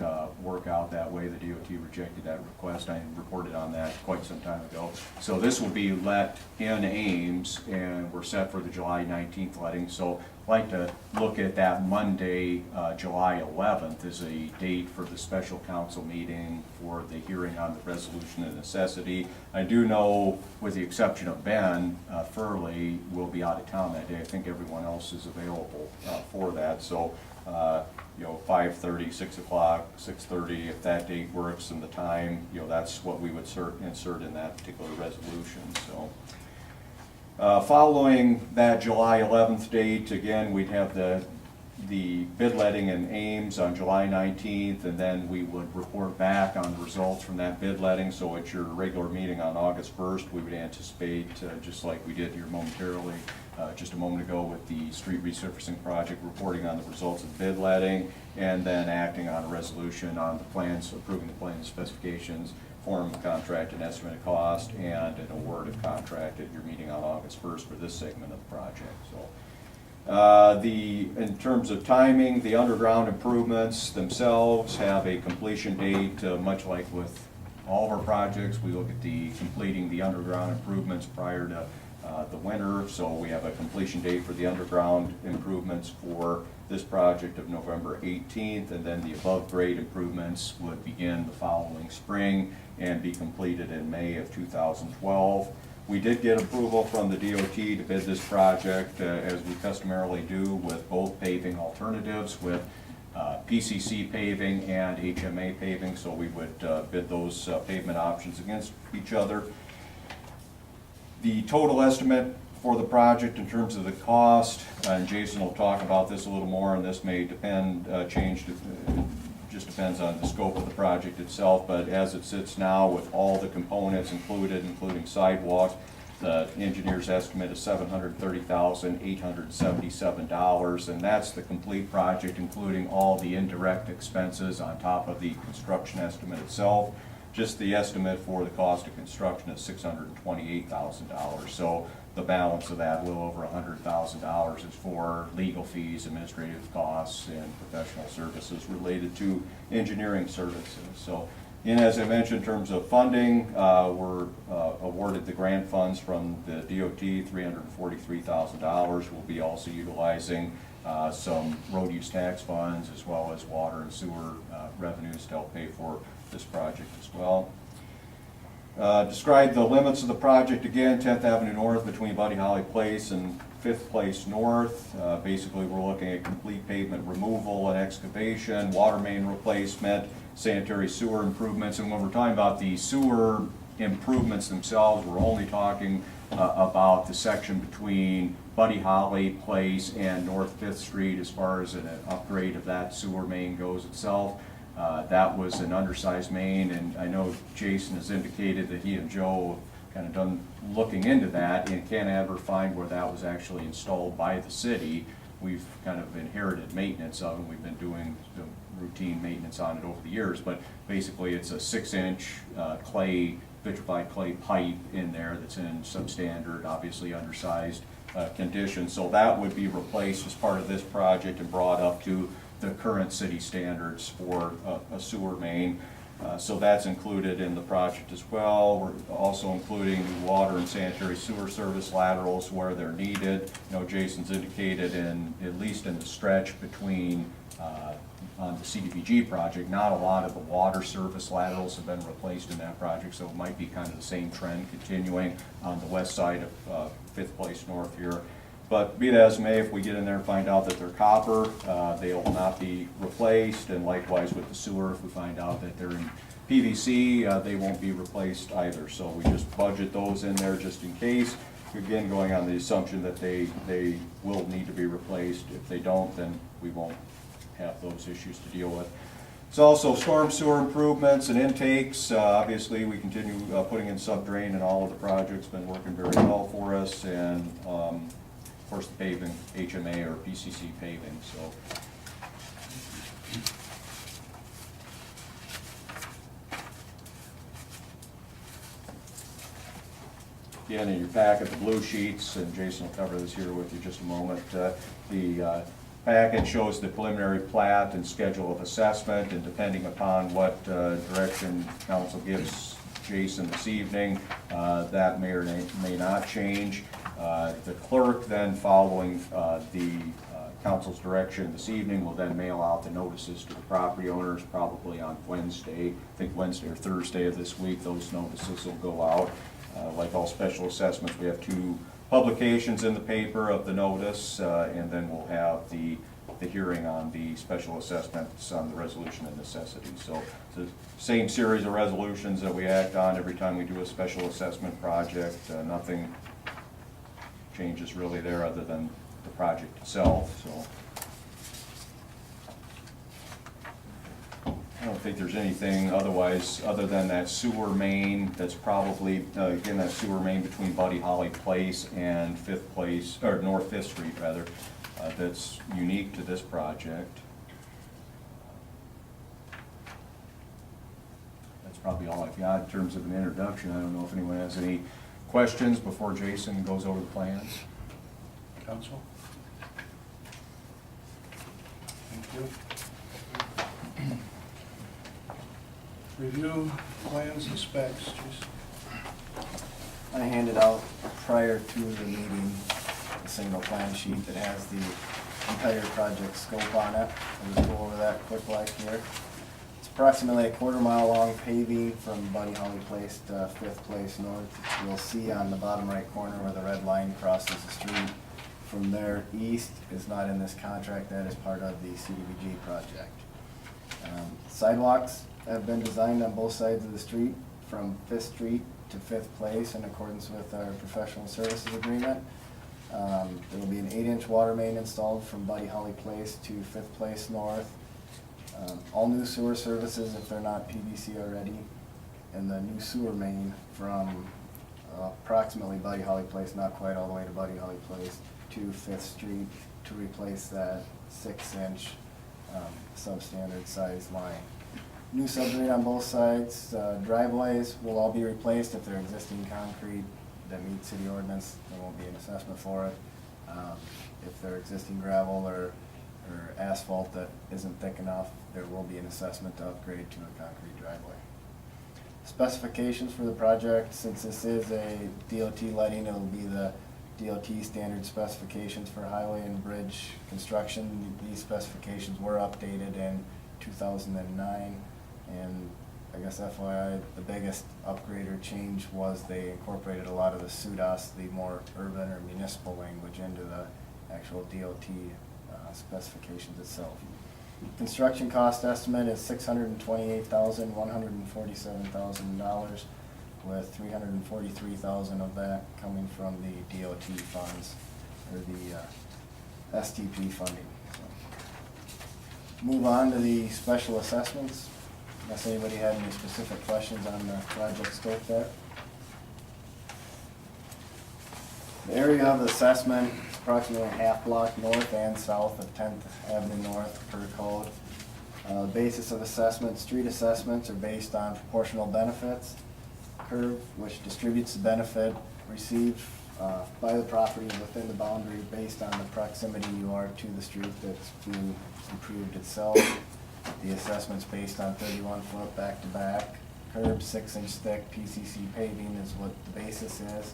work out that way. The DOT rejected that request. I reported on that quite some time ago. So this will be let in Ames, and we're set for the July 19th letting. So I'd like to look at that Monday, July 11th, as a date for the special council meeting for the hearing on the resolution of necessity. I do know, with the exception of Ben Furley, will be out of town that day. I think everyone else is available for that. So 5:30, 6 o'clock, 6:30, if that date works and the time, that's what we would insert in that particular resolution. So following that July 11th date, again, we'd have the bid letting in Ames on July 19th, and then we would report back on the results from that bid letting. So at your regular meeting on August 1st, we would anticipate, just like we did here momentarily, just a moment ago with the street resurfacing project, reporting on the results of bid letting, and then acting on a resolution on the plans, approving the plans, specifications, form of contract, and estimate of cost, and an award of contract at your meeting on August 1st for this segment of the project. So in terms of timing, the underground improvements themselves have a completion date, much like with all of our projects. We look at completing the underground improvements prior to the winter, so we have a completion date for the underground improvements for this project of November 18th, and then the above-grade improvements would begin the following spring and be completed in May of 2012. We did get approval from the DOT to bid this project, as we customarily do with both paving alternatives, with PCC paving and HMA paving, so we would bid those pavement options against each other. The total estimate for the project in terms of the cost, and Jason will talk about this a little more, and this may just depends on the scope of the project itself, but as it sits now with all the components included, including sidewalks, the engineer's estimate is $730,877, and that's the complete project, including all the indirect expenses on top of the construction estimate itself. Just the estimate for the cost of construction is $628,000. So the balance of that, a little over $100,000, is for legal fees, administrative costs, and professional services related to engineering services. So, and as I mentioned, in terms of funding, we're awarded the grant funds from the DOT, $343,000. We'll be also utilizing some road use tax funds as well as water and sewer revenues to help pay for this project as well. Describe the limits of the project again: 10th Avenue North between Buddy Holly Place and 5th Place North. Basically, we're looking at complete pavement removal and excavation, water main replacement, sanitary sewer improvements. And when we're talking about the sewer improvements themselves, we're only talking about the section between Buddy Holly Place and North 5th Street as far as an upgrade of that sewer main goes itself. That was an undersized main, and I know Jason has indicated that he and Joe have kind of done looking into that and can't ever find where that was actually installed by the city. We've kind of inherited maintenance of it. We've been doing the routine maintenance on it over the years, but basically it's a 6-inch vitrified clay pipe in there that's in substandard, obviously undersized condition. So that would be replaced as part of this project and brought up to the current city standards for a sewer main. So that's included in the project as well. We're also including water and sanitary sewer service laterals where they're needed. You know, Jason's indicated at least in the stretch between on the CDBG project, not a lot of the water service laterals have been replaced in that project, so it might be kind of the same trend continuing on the west side of 5th Place North here. But be that as may, if we get in there and find out that they're copper, they will not be replaced, and likewise with the sewer, if we find out that they're in PVC, they won't be replaced either. So we just budget those in there just in case, again going on the assumption that they will need to be replaced. If they don't, then we won't have those issues to deal with. It's also storm sewer improvements and intakes. Obviously, we continue putting in subdrain in all of the projects, been working very well for us, and of course the paving, HMA or PCC paving. So again, in your packet, the blue sheets, and Jason will cover this here with you just a moment. The packet shows the preliminary plat and schedule of assessment, and depending upon what direction council gives Jason this evening, that may or may not change. The clerk then, following the council's direction this evening, will then mail out the notices to the property owners probably on Wednesday. I think Wednesday or Thursday of this week, those notices will go out. Like all special assessments, we have 2 publications in the paper of the notice, and then we'll have the hearing on the special assessments on the resolution of necessity. So it's the same series of resolutions that we act on every time we do a special assessment project. Nothing changes really there other than the project itself. So I don't think there's anything otherwise other than that sewer main that's probably, again, that sewer main between Buddy Holly Place and 5th Place, or North 5th Street rather, that's unique to this project. That's probably all I've got in terms of an introduction. I don't know if anyone has any questions before Jason goes over the plans.
Council? Thank you. Review plans and specs, Jason.
I handed out prior to the meeting a single plan sheet that has the entire project scope on it. I'll just go over that quick like here. It's approximately a 1/4 mile long paving from Buddy Holly Place to 5th Place North. You'll see on the bottom right corner where the red line crosses the street. From there east is not in this contract, that is part of the CDBG project. Sidewalks have been designed on both sides of the street from 5th Street to 5th Place in accordance with our professional services agreement. There will be an 8-inch water main installed from Buddy Holly Place to 5th Place North. All new sewer services if they're not PVC already, and the new sewer main from approximately Buddy Holly Place, not quite all the way to Buddy Holly Place, to 5th Street to replace that 6-inch substandard size line. New subgrade on both sides. Driveways will all be replaced. If they're existing concrete that meets city ordinance, there won't be an assessment for it. If they're existing gravel or asphalt that isn't thick enough, there will be an assessment to upgrade to a concrete driveway. Specifications for the project, since this is a DOT letting, it'll be the DOT standard specifications for highway and bridge construction. These specifications were updated in 2009, and I guess FYI, the biggest upgrade or change was they incorporated a lot of the SUDAS, the more urban or municipal language, into the actual DOT specifications itself. Construction cost estimate is $628,147,000, with $343,000 of that coming from the DOT funds, or the STP funding. So, move on to the special assessments, unless anybody had any specific questions on the project scope there. The area of assessment is approximately a half block north and south of 10th Avenue North per code. The basis of assessment, street assessments are based on proportional benefits curve, which distributes the benefit received by the property within the boundary based on the proximity you are to the street that's being improved itself. The assessment's based on 31-foot back-to-back curb, 6-inch thick PCC paving is what the basis is,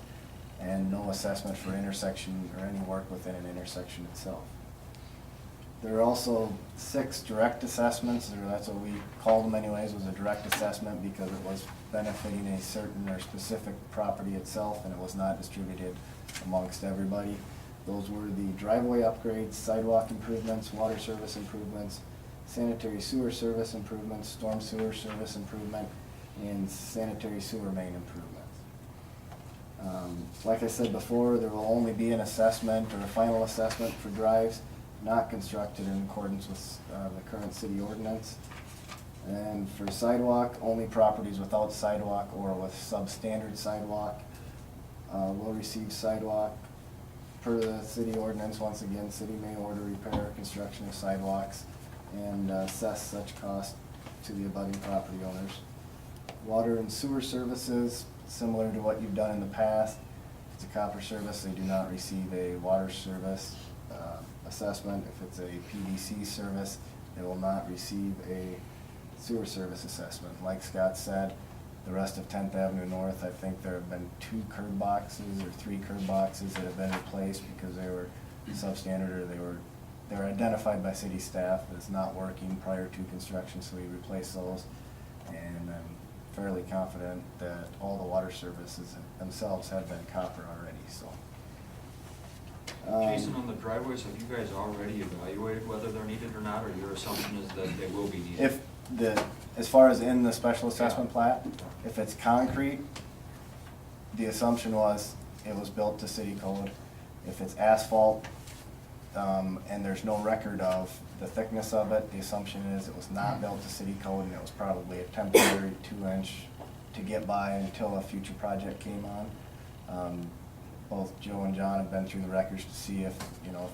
and no assessment for intersection or any work within an intersection itself. There are also 6 direct assessments, or that's what we call them anyways, was a direct assessment because it was benefiting a certain or specific property itself and it was not distributed amongst everybody. Those were the driveway upgrades, sidewalk improvements, water service improvements, sanitary sewer service improvements, storm sewer service improvement, and sanitary sewer main improvements. Like I said before, there will only be an assessment or a final assessment for drives not constructed in accordance with the current city ordinance. And for sidewalk, only properties without sidewalk or with substandard sidewalk will receive sidewalk. Per the city ordinance, once again, city may order repair or construction of sidewalks and assess such cost to the abutting property owners. Water and sewer services, similar to what you've done in the past. If it's a copper service, they do not receive a water service assessment. If it's a PVC service, they will not receive a sewer service assessment. Like Scott said, the rest of 10th Avenue North, I think there have been 2 curb boxes or 3 curb boxes that have been replaced because they were substandard or they were identified by city staff as not working prior to construction, so we replaced those. And I'm fairly confident that all the water services themselves have been copper already, so.
Jason, on the driveways, have you guys already evaluated whether they're needed or not, or your assumption is that they will be needed?
As far as in the special assessment plat, if it's concrete, the assumption was it was built to city code. If it's asphalt, and there's no record of the thickness of it, the assumption is it was not built to city code and it was probably a temporary 2-inch to get by until a future project came on. Both Joe and John have been through the records to see if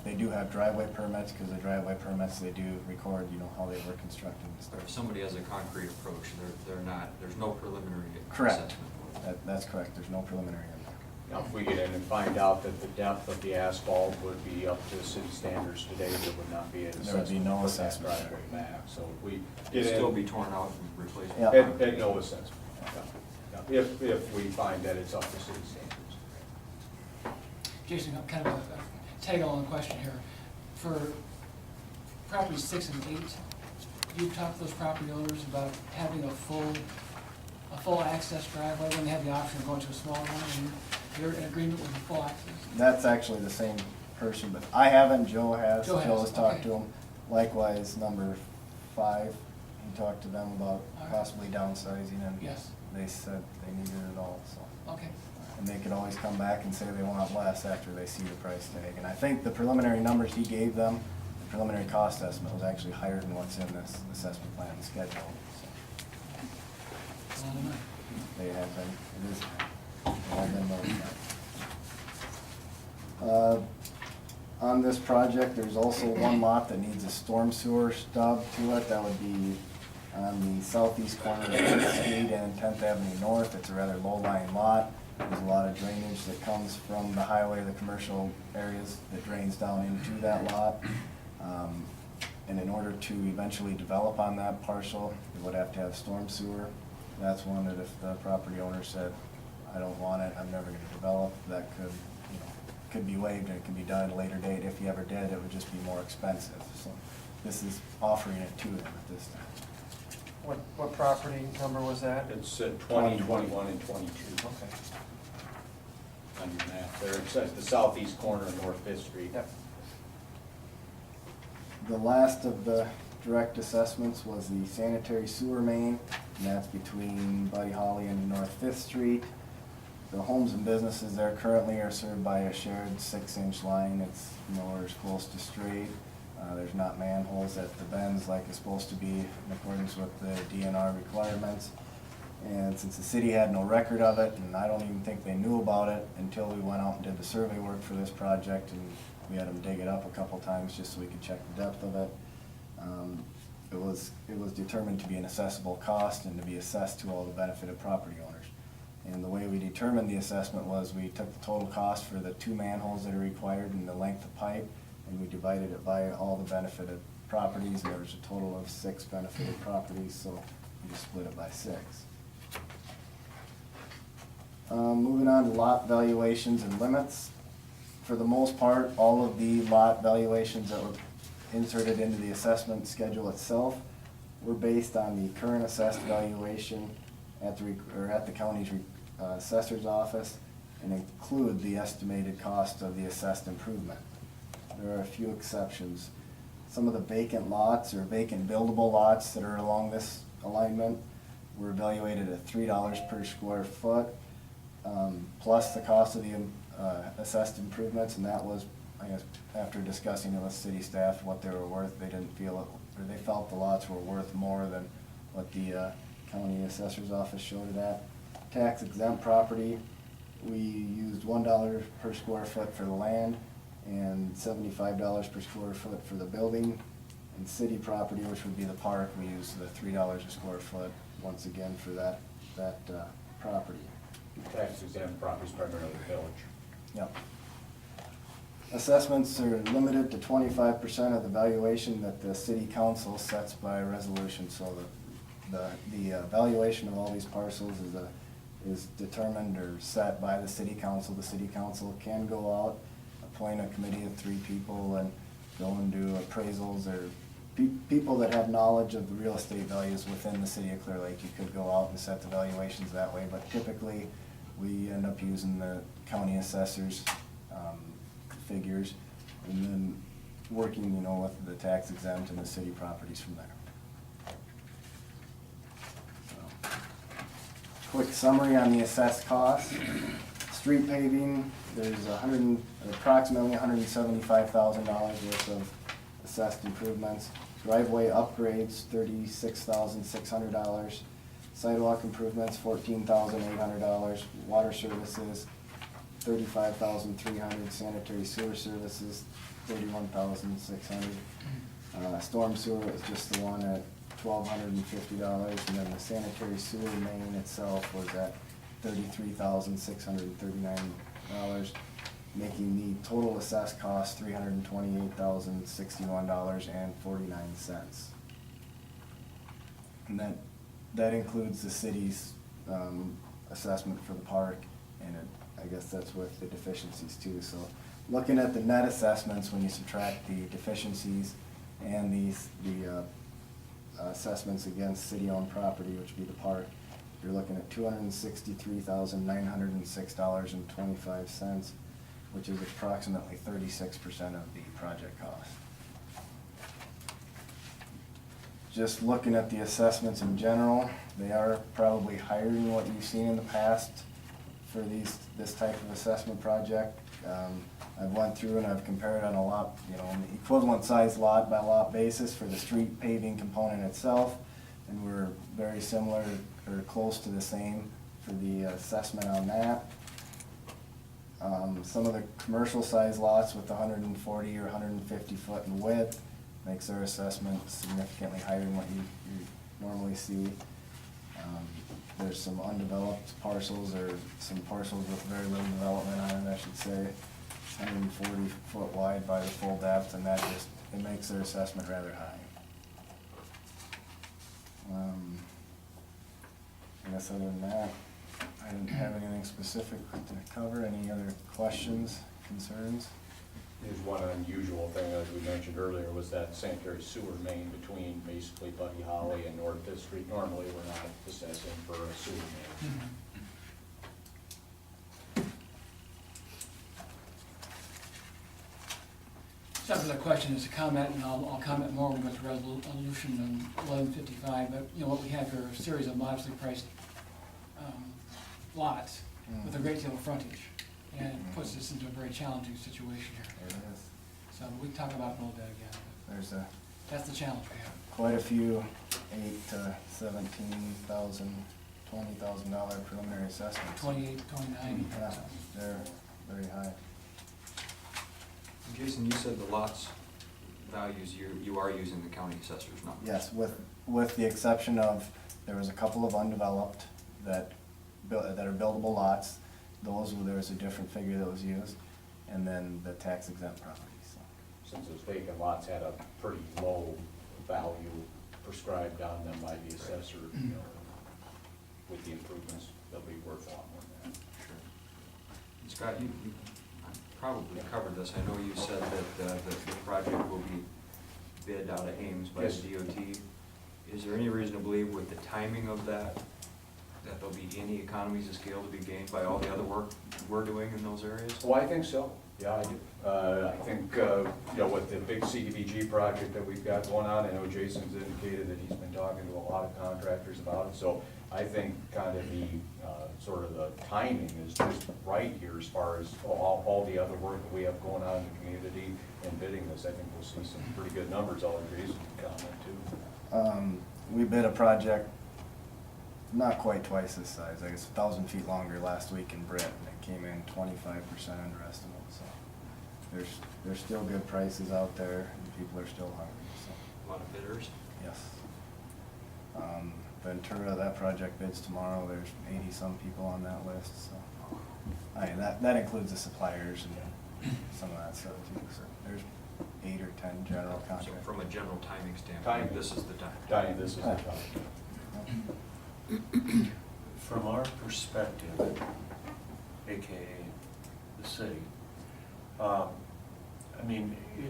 they do have driveway permits, because the driveway permits, they do record, how they were constructed and
Or
stuff.
if somebody has a concrete approach, they're not, there's no preliminary
Correct.
assessment.
That's correct, there's no preliminary in there.
Now, if we get in and find out that the depth of the asphalt would be up to city standards today, there would not be an assessment.
There would be no
for that
assessment.
driveway back, so if we
It'd
get
still
in,
be torn out and replaced.
Yeah.
and no assessment. Yeah. If we find that it's up to city standards.
Jason, kind of a tag-along question here. For properties 6 and 8, you've talked to those property owners about having a full access driveway when they have the option of going to a smaller one, and you're in agreement with the full access?
That's actually the same person, but I haven't, Joe has.
Joe has,
Joe has talked
okay.
to him. Likewise, number 5, he talked to them about
All right.
possibly downsizing, and
Yes.
they said they needed it all, so.
Okay.
And they could always come back and say they want less after they see the price tag. And I think the preliminary numbers he gave them, the preliminary cost estimate was actually higher than what's in this assessment plan schedule. So
A lot of money.
they have been, it is, they have been notified. On this project, there's also one lot that needs a storm sewer stub to it. That would be on the southeast corner of 8th Street and 10th Avenue North. It's a rather low-lying lot. There's a lot of drainage that comes from the highway, the commercial areas that drains down into that lot. And in order to eventually develop on that parcel, you would have to have storm sewer. That's one that if the property owner said, I don't want it, I'm never gonna develop, that could, you know, could be waived and it could be done at a later date. If you ever did, it would just be more expensive. So this is offering it to them at this time.
What property number was that?
It's 20, 21, and 22
Okay.
on your map there. It says the southeast corner of North Fifth Street.
Yep.
The last of the direct assessments was the sanitary sewer main, and that's between Buddy Holly and North Fifth Street. The homes and businesses there currently are served by a shared 6-inch line. It's nowhere as close to straight. There's not manholes at the bends like it's supposed to be in accordance with the DNR requirements. And since the city had no record of it, and I don't even think they knew about it until we went out and did the survey work for this project, and we had them dig it up a couple times just so we could check the depth of it. It was determined to be an assessable cost and to be assessed to all the benefited property owners. And the way we determined the assessment was we took the total cost for the 2 manholes that are required and the length of pipe, and we divided it by all the benefited properties. There was a total of 6 benefited properties, so we just split it by 6. Moving on to lot valuations and limits. For the most part, all of the lot valuations that were inserted into the assessment schedule itself were based on the current assessed valuation at the county's assessor's office and include the estimated cost of the assessed improvement. There are a few exceptions. Some of the vacant lots or vacant buildable lots that are along this alignment were evaluated at $3 per square foot, plus the cost of the assessed improvements, and that was, I guess, after discussing it with city staff what they were worth, they didn't feel it, or they felt the lots were worth more than what the county assessor's office showed it at. Tax exempt property, we used $1 per square foot for the land and $75 per square foot for the building. And city property, which would be the park, we used the $3 a square foot once again for that property.
Tax exempt properties primarily the village.
Yep. Assessments are limited to 25% of the valuation that the city council sets by resolution, so the valuation of all these parcels is determined or set by the city council. The city council can go out, appoint a committee of 3 people and go and do appraisals, or people that have knowledge of the real estate values within the city of Clear Lake. You could go out and set the valuations that way, but typically we end up using the county assessor's figures and then working, with the tax exempt and the city properties from there. So, quick summary on the assessed costs. Street paving, there's approximately $175,000 worth of assessed improvements. Driveway upgrades, $36,600. Sidewalk improvements, $14,800. Water services, $35,300. Sanitary sewer services, $31,600. Storm sewer was just the one at $1,250, and then the sanitary sewer main itself was at $33,639, making the total assessed cost $328,061.49. And that includes the city's assessment for the park And I guess that's with the deficiencies too. So looking at the net assessments, when you subtract the deficiencies and the assessments against city-owned property, which would be the park, you're looking at $263,906.25, which is approximately 36% of the project cost. Just looking at the assessments in general, they are probably higher than what you've seen in the past for this type of assessment project. I've went through and I've compared on a lot, an equivalent size lot by lot basis for the street paving component itself, and we're very similar or close to the same for the assessment on that. Some of the commercial size lots with 140 or 150 foot in width makes their assessment significantly higher than what you normally see. There's some undeveloped parcels, or some parcels with very little development on it, I should say, 140 foot wide by the full depth, and that it makes their assessment rather high. I guess other than that, I didn't have anything specific to cover. Any other questions, concerns?
There's one unusual thing, as we mentioned earlier, was that sanitary sewer main between basically Buddy Holly and North Fifth Street. Normally, we're not assessing for a sewer main.
It's not really a question, it's a comment, and I'll comment more when we go to resolution 1155, but, what we have here are a series of modestly priced lots with a great deal of frontage, and it puts us into a very challenging situation here.
There it is.
So we can talk about it a little bit again, but
There's
that's the challenge we have.
quite a few $8,000 to $17,000, $20,000 preliminary assessments.
28, 29.
Yeah, they're very high.
Jason, you said the lots values, you are using the county assessor's numbers.
Yes, with the exception of, there was a couple of undeveloped that are buildable lots. There was a different figure that was used, and then the tax exempt properties, so.
Since those vacant lots had a pretty low value prescribed on them by the assessor, with the improvements, they'll be worth a lot more than that.
Sure. Scott, you probably covered this. I know you said that the project will be bid out of Ames by the
Yes.
DOT. Is there any reason to believe with the timing of that there'll be any economies of scale to be gained by all the other work we're doing in those areas?
Oh, I think so. Yeah, I do. I think, with the big CDBG project that we've got going on, I know Jason's indicated that he's been talking to a lot of contractors about it. So I think kind of the, sort of the timing is just right here as far as all the other work that we have going on in the community and bidding this. I think we'll see some pretty good numbers. I'll let Jason comment too.
We bid a project not quite twice this size, I guess 1,000 feet longer last week in Britt, and it came in 25% under estimate, so. There's still good prices out there, and people are still hungry, so.
A lot of bidders?
Yes. Ventura, that project bids tomorrow. There's 80-some people on that list, so. That includes the suppliers and some of that stuff too, so there's 8 or 10 general
So
contractors.
from a general timing standpoint,
Timing.
this is the time.
Diane, this is the time.
From our perspective, AKA the city,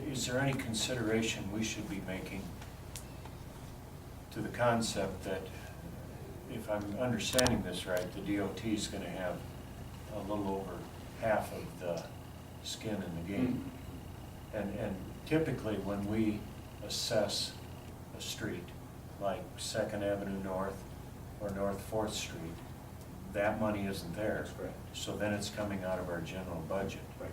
is there any consideration we should be making to the concept that, if I'm understanding this right, the DOT is going to have a little over half of the skin in the game? And typically when we assess a street, like 2nd Avenue North or North 4th Street, that money isn't there.
That's correct.
So then it's coming out of our general budget.
Right.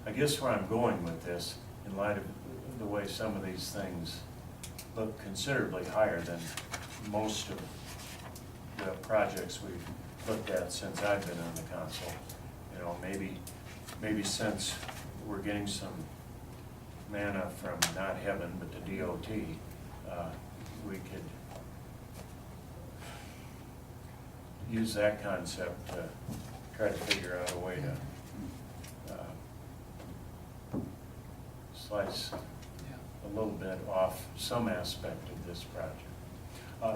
I guess where I'm going with this, in light of the way some of these things look considerably higher than most of the projects we've looked at since I've been on the council, maybe since we're getting some manna from not heaven, but the DOT, we could use that concept to try to figure out a way to slice a little bit off some aspect of this project.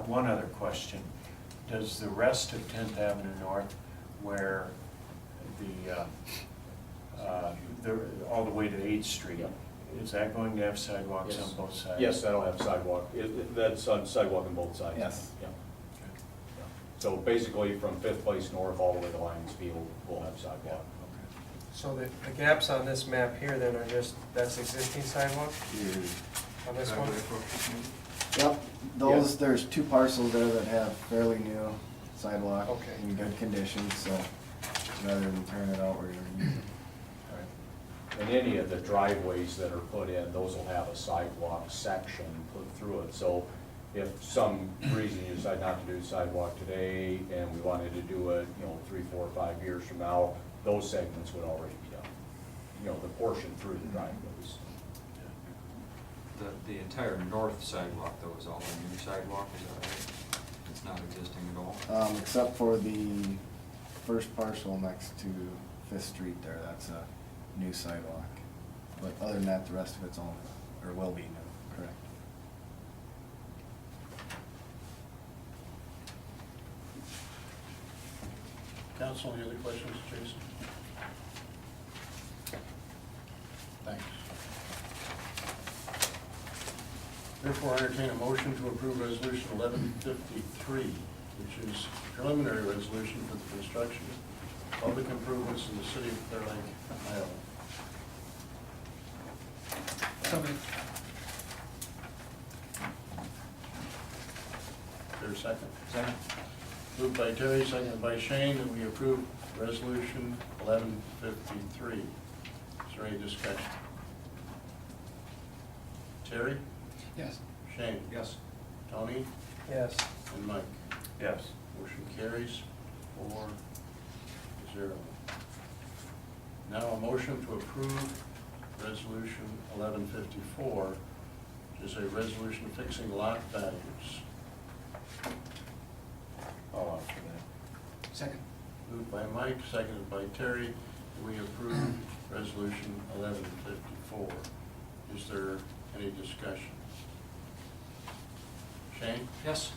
One other question. does the rest of 10th Avenue North, where all the way to 8th Street, is that going to have sidewalks
Yes.
on both sides?
Yes, that'll have sidewalk. That's on sidewalk on both sides.
Yes.
Yeah. Yeah. So basically, from Fifth Place North all the way to Lions Field, we'll have sidewalk.
So the gaps on this map here then are just, that's existing sidewalk on this one?
Yep, those, there's 2 parcels there that have fairly new sidewalk
Okay.
in good condition, so rather than turn it out, we're gonna use it.
And any of the driveways that are put in, those will have a sidewalk section put through it. So if some reason you decide not to do sidewalk today and we wanted to do it, 3, 4, 5 years from now, those segments would already be done. The portion through the driveways.
The entire north sidewalk though is all a new sidewalk, is that right? It's not existing at all?
Except for the first parcel next to Fifth Street there, that's a new sidewalk. But other than that, the rest of it's all, or will be new, correct?
Council, any other questions, Jason? Thanks. Therefore, I entertain a motion to approve Resolution 1153, which is preliminary resolution for the construction of public improvements in the city of Clear Lake, Iowa.
So moved.
Is there a second?
Second.
Moved by Terry, seconded by Shane, that we approve Resolution 1153. Is there any discussion? Terry?
Yes.
Shane?
Yes.
Tony?
Yes.
And Mike?
Yes.
Motion carries 4-0. Now a motion to approve Resolution 1154, which is a resolution fixing lot values.
I'll offer that.
Second.
Moved by Mike, seconded by Terry, that we approve Resolution 1154. Is there any discussion? Shane?
Yes.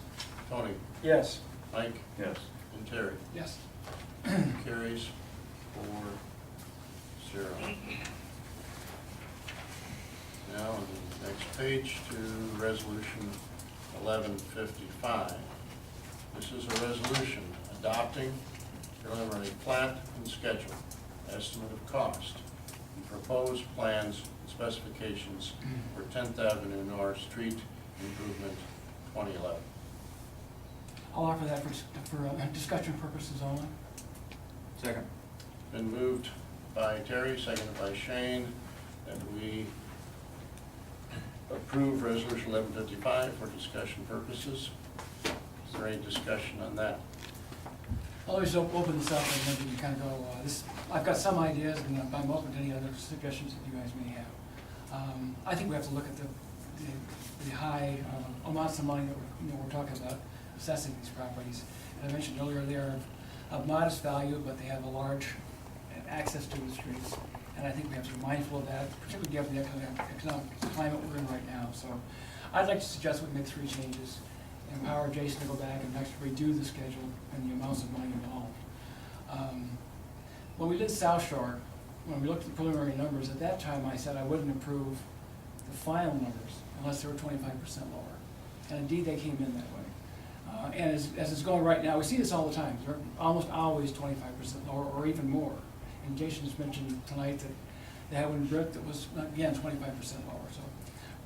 Tony?
Yes.
Mike?
Yes.
And Terry?
Yes.
Carries 4-0. Now, on the next page to Resolution 1155. This is a resolution adopting preliminary plat and schedule, estimate of cost, and proposed plans and specifications for 10th Avenue North Street Improvement 2011.
I'll offer that for discussion purposes only.
Second.
Been moved by Terry, seconded by Shane, that we approve Resolution 1155 for discussion purposes. Is there any discussion on that?
I'll always open this up and then we can kind of go, I've got some ideas and I'm open to any other suggestions that you guys may have. I think we have to look at the high amounts of money that we're talking about assessing these properties. And I mentioned earlier, they are of modest value, but they have a large access to the streets. And I think we have to be mindful of that, particularly given the economic climate we're in right now. So I'd like to suggest we make 3 changes. Empower Jason to go back and actually redo the schedule and the amounts of money involved. When we did South Shore, when we looked at the preliminary numbers, at that time I said I wouldn't approve the final numbers unless they were 25% lower. And indeed, they came in that way. And as it's going right now, we see this all the time. They're almost always 25% lower or even more. And Jason just mentioned tonight that they had one brick that was, again, 25% lower. So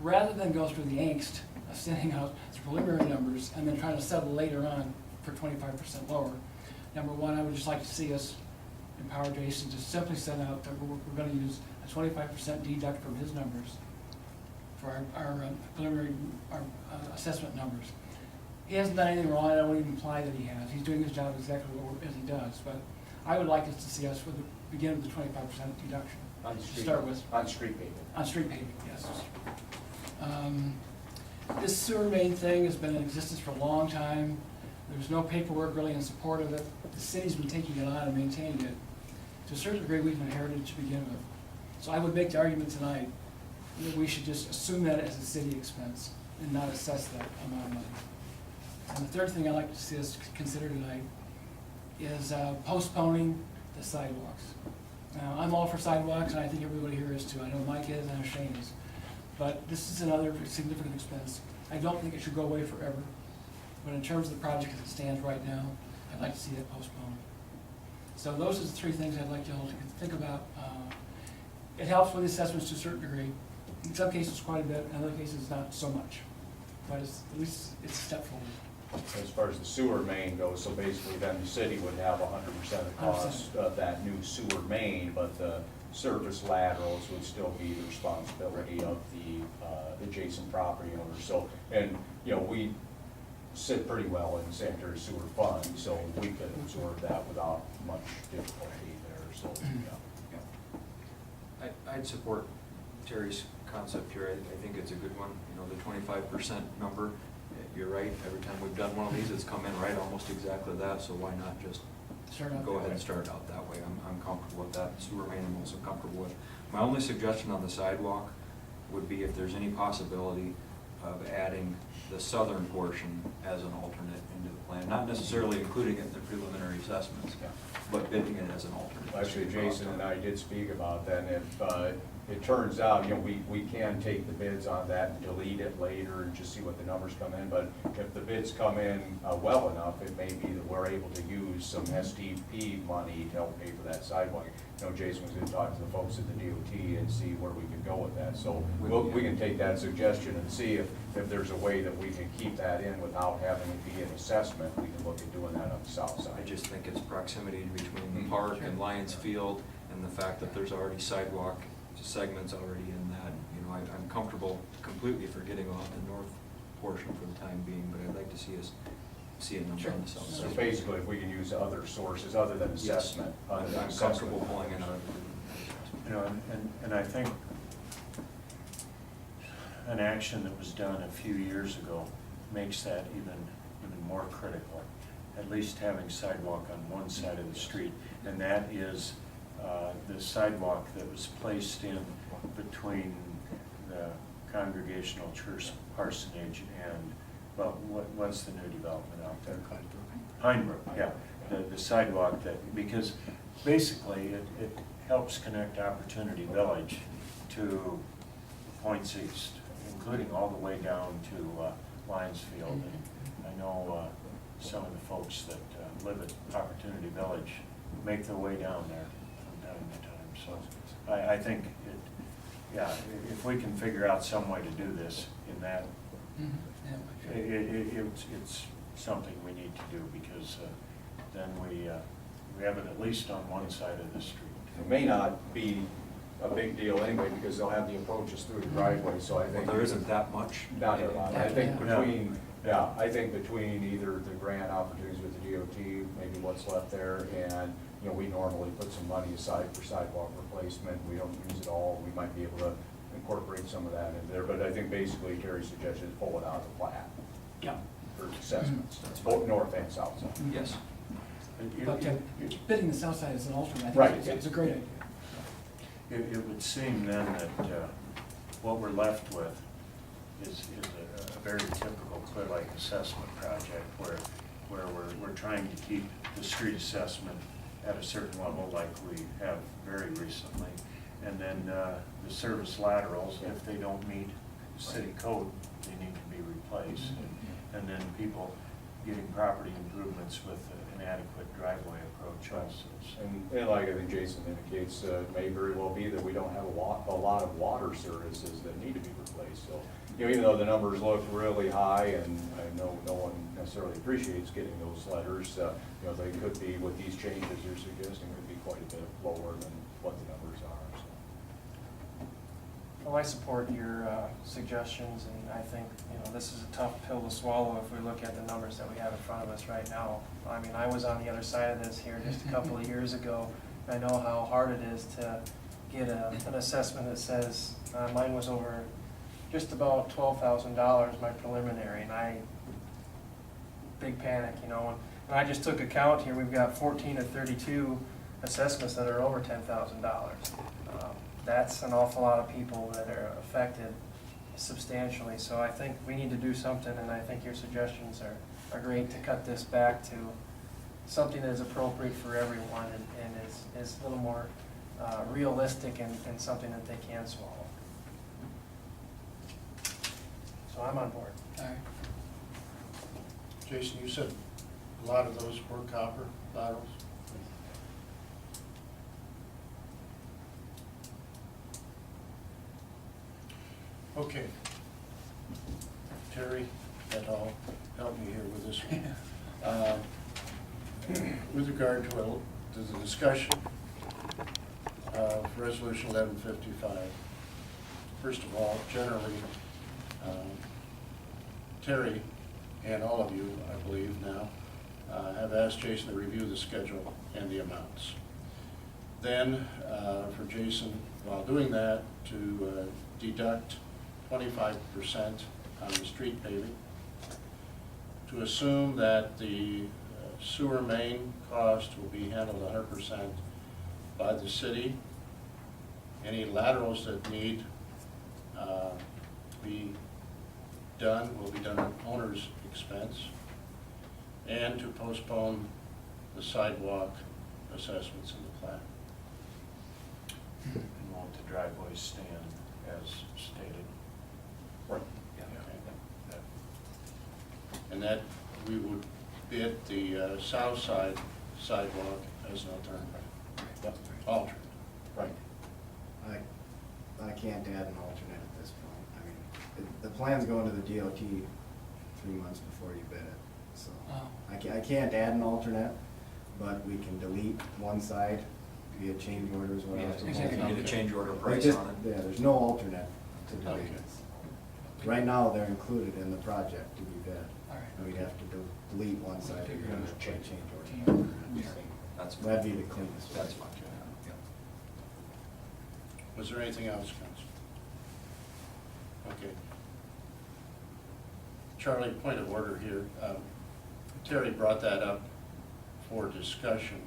rather than go through the angst of sending out the preliminary numbers and then trying to settle later on for 25% lower, number one, I would just like to see us empower Jason to simply send out that we're going to use a 25% deduct from his numbers for our preliminary assessment numbers. He hasn't done anything wrong. I don't even imply that he has. He's doing his job exactly as he does. But I would like us to see us with the begin with the 25% deduction.
On
To
street,
start with.
on street pavement.
On street paving, yes. This sewer main thing has been in existence for a long time. There's no paperwork really in support of it. The city's been taking it on and maintaining it. To a certain degree, we've inherited it to begin with. So I would make the argument tonight that we should just assume that as a city expense and not assess that amount of money. And the third thing I'd like to see us consider tonight is postponing the sidewalks. Now, I'm all for sidewalks, and I think everybody here is too. I know Mike is, and I know Shane is. But this is another significant expense. I don't think it should go away forever. But in terms of the project as it stands right now, I'd like to see it postponed. So those are the three things I'd like you all to think about. It helps with the assessments to a certain degree. In some cases, quite a bit. In other cases, not so much. But it's, at least it's a step forward.
As far as the sewer main goes, so basically then the city would have 100% of the cost of that new sewer main, but the service laterals would still be the responsibility of the adjacent property owners. So, and, you know, we sit pretty well in the sanitary sewer fund, so we could absorb that without much difficulty there, so, yeah.
I'd support Terry's concept here. I think it's a good one. You know, the 25% number, you're right. Every time we've done one of these, it's come in right almost exactly that, so why not just
Start out
go
that
ahead
way.
and start out that way? I'm comfortable with that. Sewer main I'm also comfortable with. My only suggestion on the sidewalk would be if there's any possibility of adding the southern portion as an alternate into the plan, not necessarily including it in the preliminary assessments, but bidding it as an alternate.
Actually, Jason and I did speak about that, and if it turns out, you know, we can take the bids on that and delete it later and just see what the numbers come in, but if the bids come in well enough, it may be that we're able to use some STP money to help pay for that sidewalk. You know, Jason was gonna talk to the folks at the DOT and see where we can go with that, so we can take that suggestion and see if there's a way that we can keep that in without having it be an assessment. We can look at doing that on the south side.
I just think it's proximity between the park and Lions Field, and the fact that there's already sidewalk segments already in that. You know, I'm comfortable completely forgetting off the north portion for the time being, but I'd like to see a number on the south
So
side.
basically, if we can use other sources other than assessment.
I'm
other than
comfortable
assessment.
pulling it out.
You know, and I think an action that was done a few years ago makes that even more critical, at least having sidewalk on one side of the street, and that is the sidewalk that was placed in between the Congregational Church parsonage and, well, what's the new development out there? Pinebrook, yeah, the sidewalk that, because basically it helps connect Opportunity Village to points east, including all the way down to Lions Field. And I know some of the folks that live at Opportunity Village make their way down there from time to time. So I think if we can figure out some way to do this in that, it's something we need to do, because then we have it at least on one side of the street.
It may not be a big deal anyway, because they'll have the approaches through the driveway, so I think.
Well, there isn't that much.
Not a lot. I think
Yeah.
between either the grant opportunities with the DOT, maybe what's left there, and, you know, we normally put some money aside for sidewalk replacement. We don't use it all. We might be able to incorporate some of that into there, but I think basically Terry's suggestion is pull it out of the plat
Yeah.
for assessments, both north and south side.
Yes.
But bidding the south side as an alternate, I
Right.
think it's a great idea.
It would seem then that what we're left with is a very typical Clear Lake assessment project where we're trying to keep the street assessment at a certain level like we have very recently. And then the service laterals, if they don't meet city code, they need to be replaced. And then people getting property improvements with an adequate driveway approach also. So,
And like I think Jason indicates, it may very well be that we don't have a lot of water services that need to be replaced. So, you know, even though the numbers look really high, and I know no one necessarily appreciates getting those letters, you know, they could be, with these changes you're suggesting, could be quite a bit lower than what the numbers are. So.
Well, I support your suggestions, and I think, you know, this is a tough pill to swallow if we look at the numbers that we have in front of us right now. I mean, I was on the other side of this here just a couple of years ago, and I know how hard it is to get an assessment that says, mine was over just about $12,000, my preliminary, and big panic, you know. And I just took account here, we've got 14 to 32 assessments that are over $10,000. That's an awful lot of people that are affected substantially, so I think we need to do something, and I think your suggestions agreeing to cut this back to something that is appropriate for everyone and is a little more realistic and something that they can swallow. So I'm on board.
All right.
Jason, you said a lot of those were copper laterals? Okay. Terry, et al., help me here with this one. With regard to the discussion of Resolution 1155, first of all, generally, Terry and all of you, I believe now, have asked Jason to review the schedule and the amounts. Then, for Jason, while doing that, to deduct 25% on the street paving, to assume that the sewer main cost will be handled 100% by the city. Any laterals that need to be done will be done at owner's expense, and to postpone the sidewalk assessments in the plan.
And won't the driveways stand as stated?
Right.
Yeah.
And that we would bid the south side sidewalk as an alternative.
Yep.
Alternate.
Right.
I can't add an alternate at this point. I mean, the plan's going to the DOT 3 months before you bid it, so.
Oh.
I can't add an alternate, but we can delete one side via change orders, what else.
You can get a change order
But
price
just-
on it.
Yeah, there's no alternate to delete.
Okay.
Right now, they're included in the project to be bid.
All right.
And we'd have to delete one side of
Figure
it
out
by
a
change
change
order.
That's fine.
That'd be the cleanest.
That's fine. Yeah.
Was there anything else, Council? Okay. Charlie, point of order here. Terry brought that up for discussion.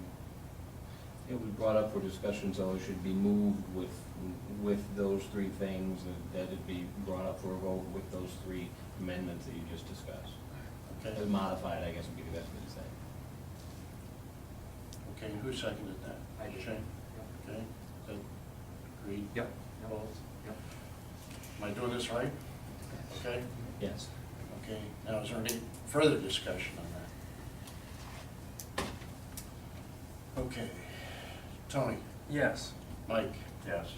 It was brought up for discussion, so it should be moved with those three things, that it be brought up for a vote with those three amendments that you just discussed.
Okay.
As modified, I guess would be the best way to say.
Okay, who seconded that?
I did.
Shane? Okay, is that agreed?
Yep.
Both? Yep. Am I doing this right? Okay,
Yes.
okay. Now, is there any further discussion on that? Okay. Tony?
Yes.
Mike?
Yes.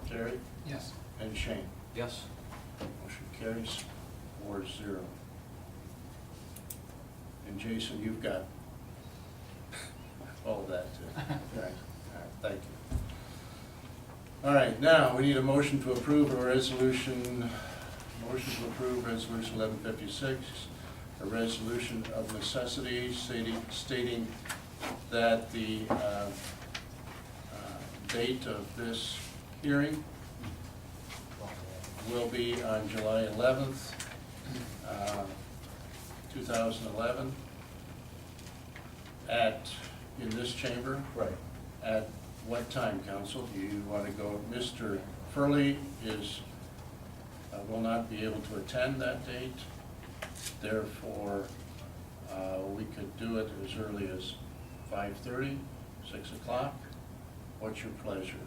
Terry?
Yes.
And Shane?
Yes.
Motion carries 4-0. And Jason, you've got all of that too. Right. All right, thank you. All right, now, we need a motion to approve a resolution, motion to approve Resolution 1156, a resolution of necessity stating that the date of this hearing will be on July 11th, 2011, in this chamber.
Right.
At what time, council? Do you want to go? Mr. Furley will not be able to attend that date. Therefore, we could do it as early as 5:30, 6 o'clock. What's your pleasure?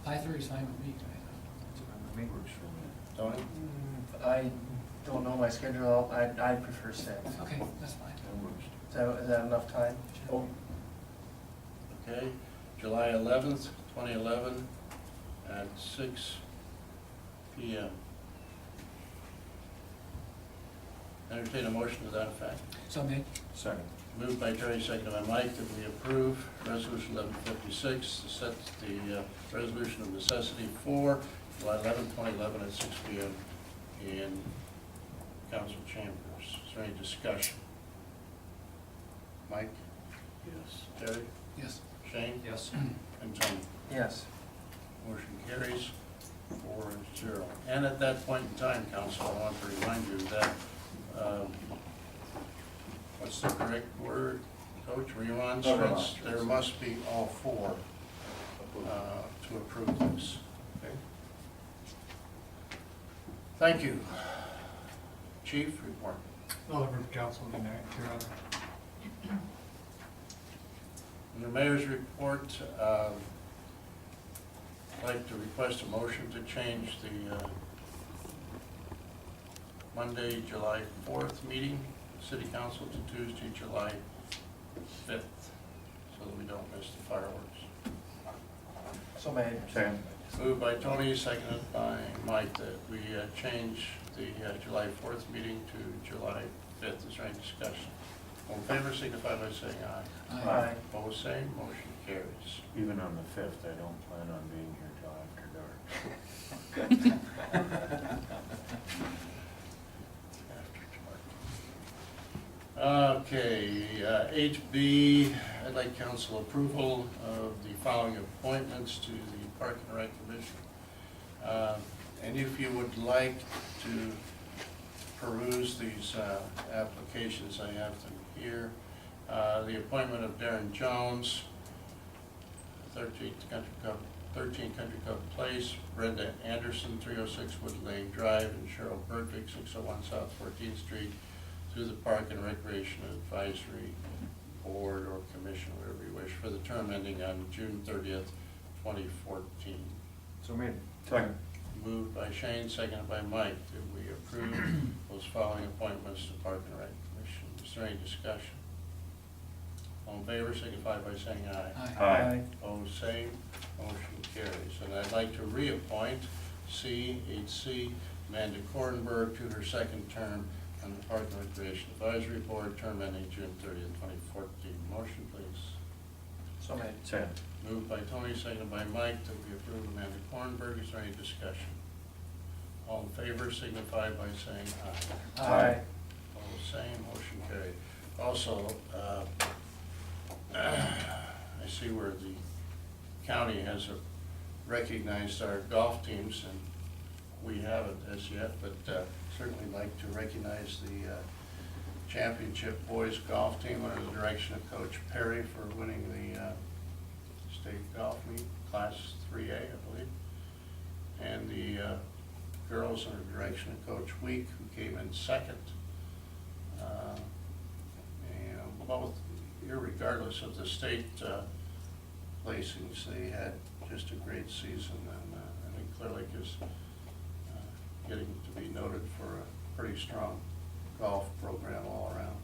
5:30 is fine with me.
Me works for
Tony?
I don't know my schedule. I prefer 6.
Okay, that's fine.
Is that enough time?
Oh,
Okay, July 11th, 2011, at 6 p.m. Entertain a motion to that effect.
So made.
Second.
Moved by Terry, seconded by Mike, that we approve Resolution 1156 to set the resolution of necessity for July 11, 2011 at 6 p.m. in council chambers. Is there any discussion? Mike?
Yes.
Terry?
Yes.
Shane?
Yes.
And Tony?
Yes.
Motion carries 4-0. And at that point in time, council, I want to remind you that, what's the correct word, Coach, remonstrance? There must be all four to approve this. Okay. Thank you. Chief, report.
Oliver, Councilman Knapp, Your Honor.
In the mayor's report, I'd like to request a motion to change the Monday, July 4th meeting, city council, to Tuesday, July 5th, so that we don't miss the fireworks.
So made.
Second.
Moved by Tony, seconded by Mike, that we change the July 4th meeting to July 5th. Is there any discussion? All in favor, signify by saying aye.
Aye.
Opposed, same, motion carries.
Even on the 5th, I don't plan on being here till after dark. Okay, 8B, I'd like council approval of the following appointments to the Park and Rec Commission. And if you would like to peruse these applications, I have them here. The appointment of Darren Jones, 13 Country Club Place, Brenda Anderson, 306 Wood Lane Drive, and Cheryl Bertwick, 601 South 14th Street, through the Park and Recreation Advisory Board or Commission, whatever you wish, for the term ending on June 30th, 2014.
So made.
Second.
Moved by Shane, seconded by Mike. Do we approve those following appointments to Park and Rec Commission? Is there any discussion? All in favor, signify by saying aye.
Aye.
Opposed, same. Motion carries. And I'd like to reappoint C.H.C. Amanda Kornberg to her second term on the Park and Recreation Advisory Board, term ending June 30th, 2014. Motion, please.
So made.
Second.
Moved by Tony, seconded by Mike, that we approve Amanda Kornberg. Is there any discussion? All in favor, signify by saying aye.
Aye.
Opposed, same. Motion carried. Also, I see where the county has recognized our golf teams, and we haven't as yet, but certainly like to recognize the championship boys golf team under the direction of Coach Perry for winning the state golf meet, Class 3A, I believe. And the girls under the direction of Coach Week, who came in second. And both, irregardless of the state placings, they had just a great season, and I think Clear Lake is getting to be noted for a pretty strong golf program all around.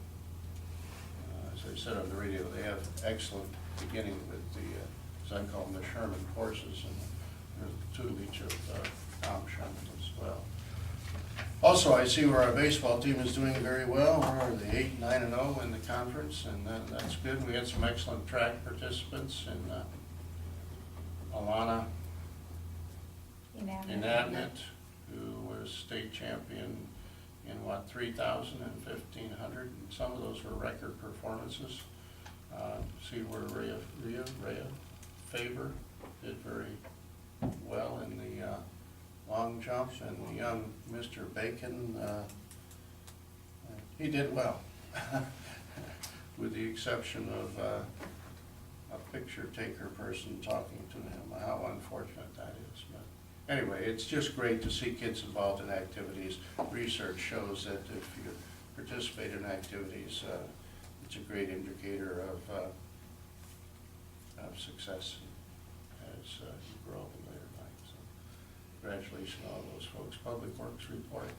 As I said on the radio, they have excellent beginning with the, as I call them, the Sherman courses, and there's two of each of Tom Sherman as well. Also, I see where our baseball team is doing very well. We're the 8-9-0 in the conference, and that's good. We had some excellent track participants in Alana Inabnet, who was state champion in 3,000 and 1,500, and some of those were record performances. See where Rhea Faber did very well in the long jump, and the young Mr. Bacon, he did well, with the exception of a picture taker person talking to him. How unfortunate that is. But anyway, it's just great to see kids involved in activities. Research shows that if you participate in activities, it's a great indicator of success as you grow up in later life. So congratulations on all those folks. Public Works report.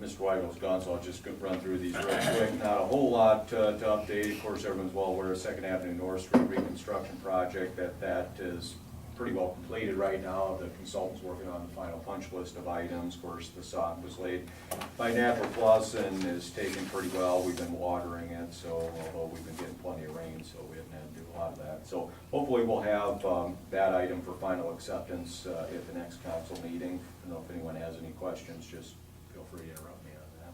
Mr. Weigel's gone, so I'll just run through these real quick. Not a whole lot to update. Of course, everyone's well aware of Second Avenue North Street reconstruction project. That is pretty well completed right now. The consultant's working on the final punch list of items. Of course, the sod was laid by Natural Plus and is taken pretty well. We've been watering it, so although we've been getting plenty of rain, so we haven't had to do a lot of that. So hopefully we'll have that item for final acceptance at the next council meeting. I don't know if anyone has any questions, just feel free to interrupt me on that.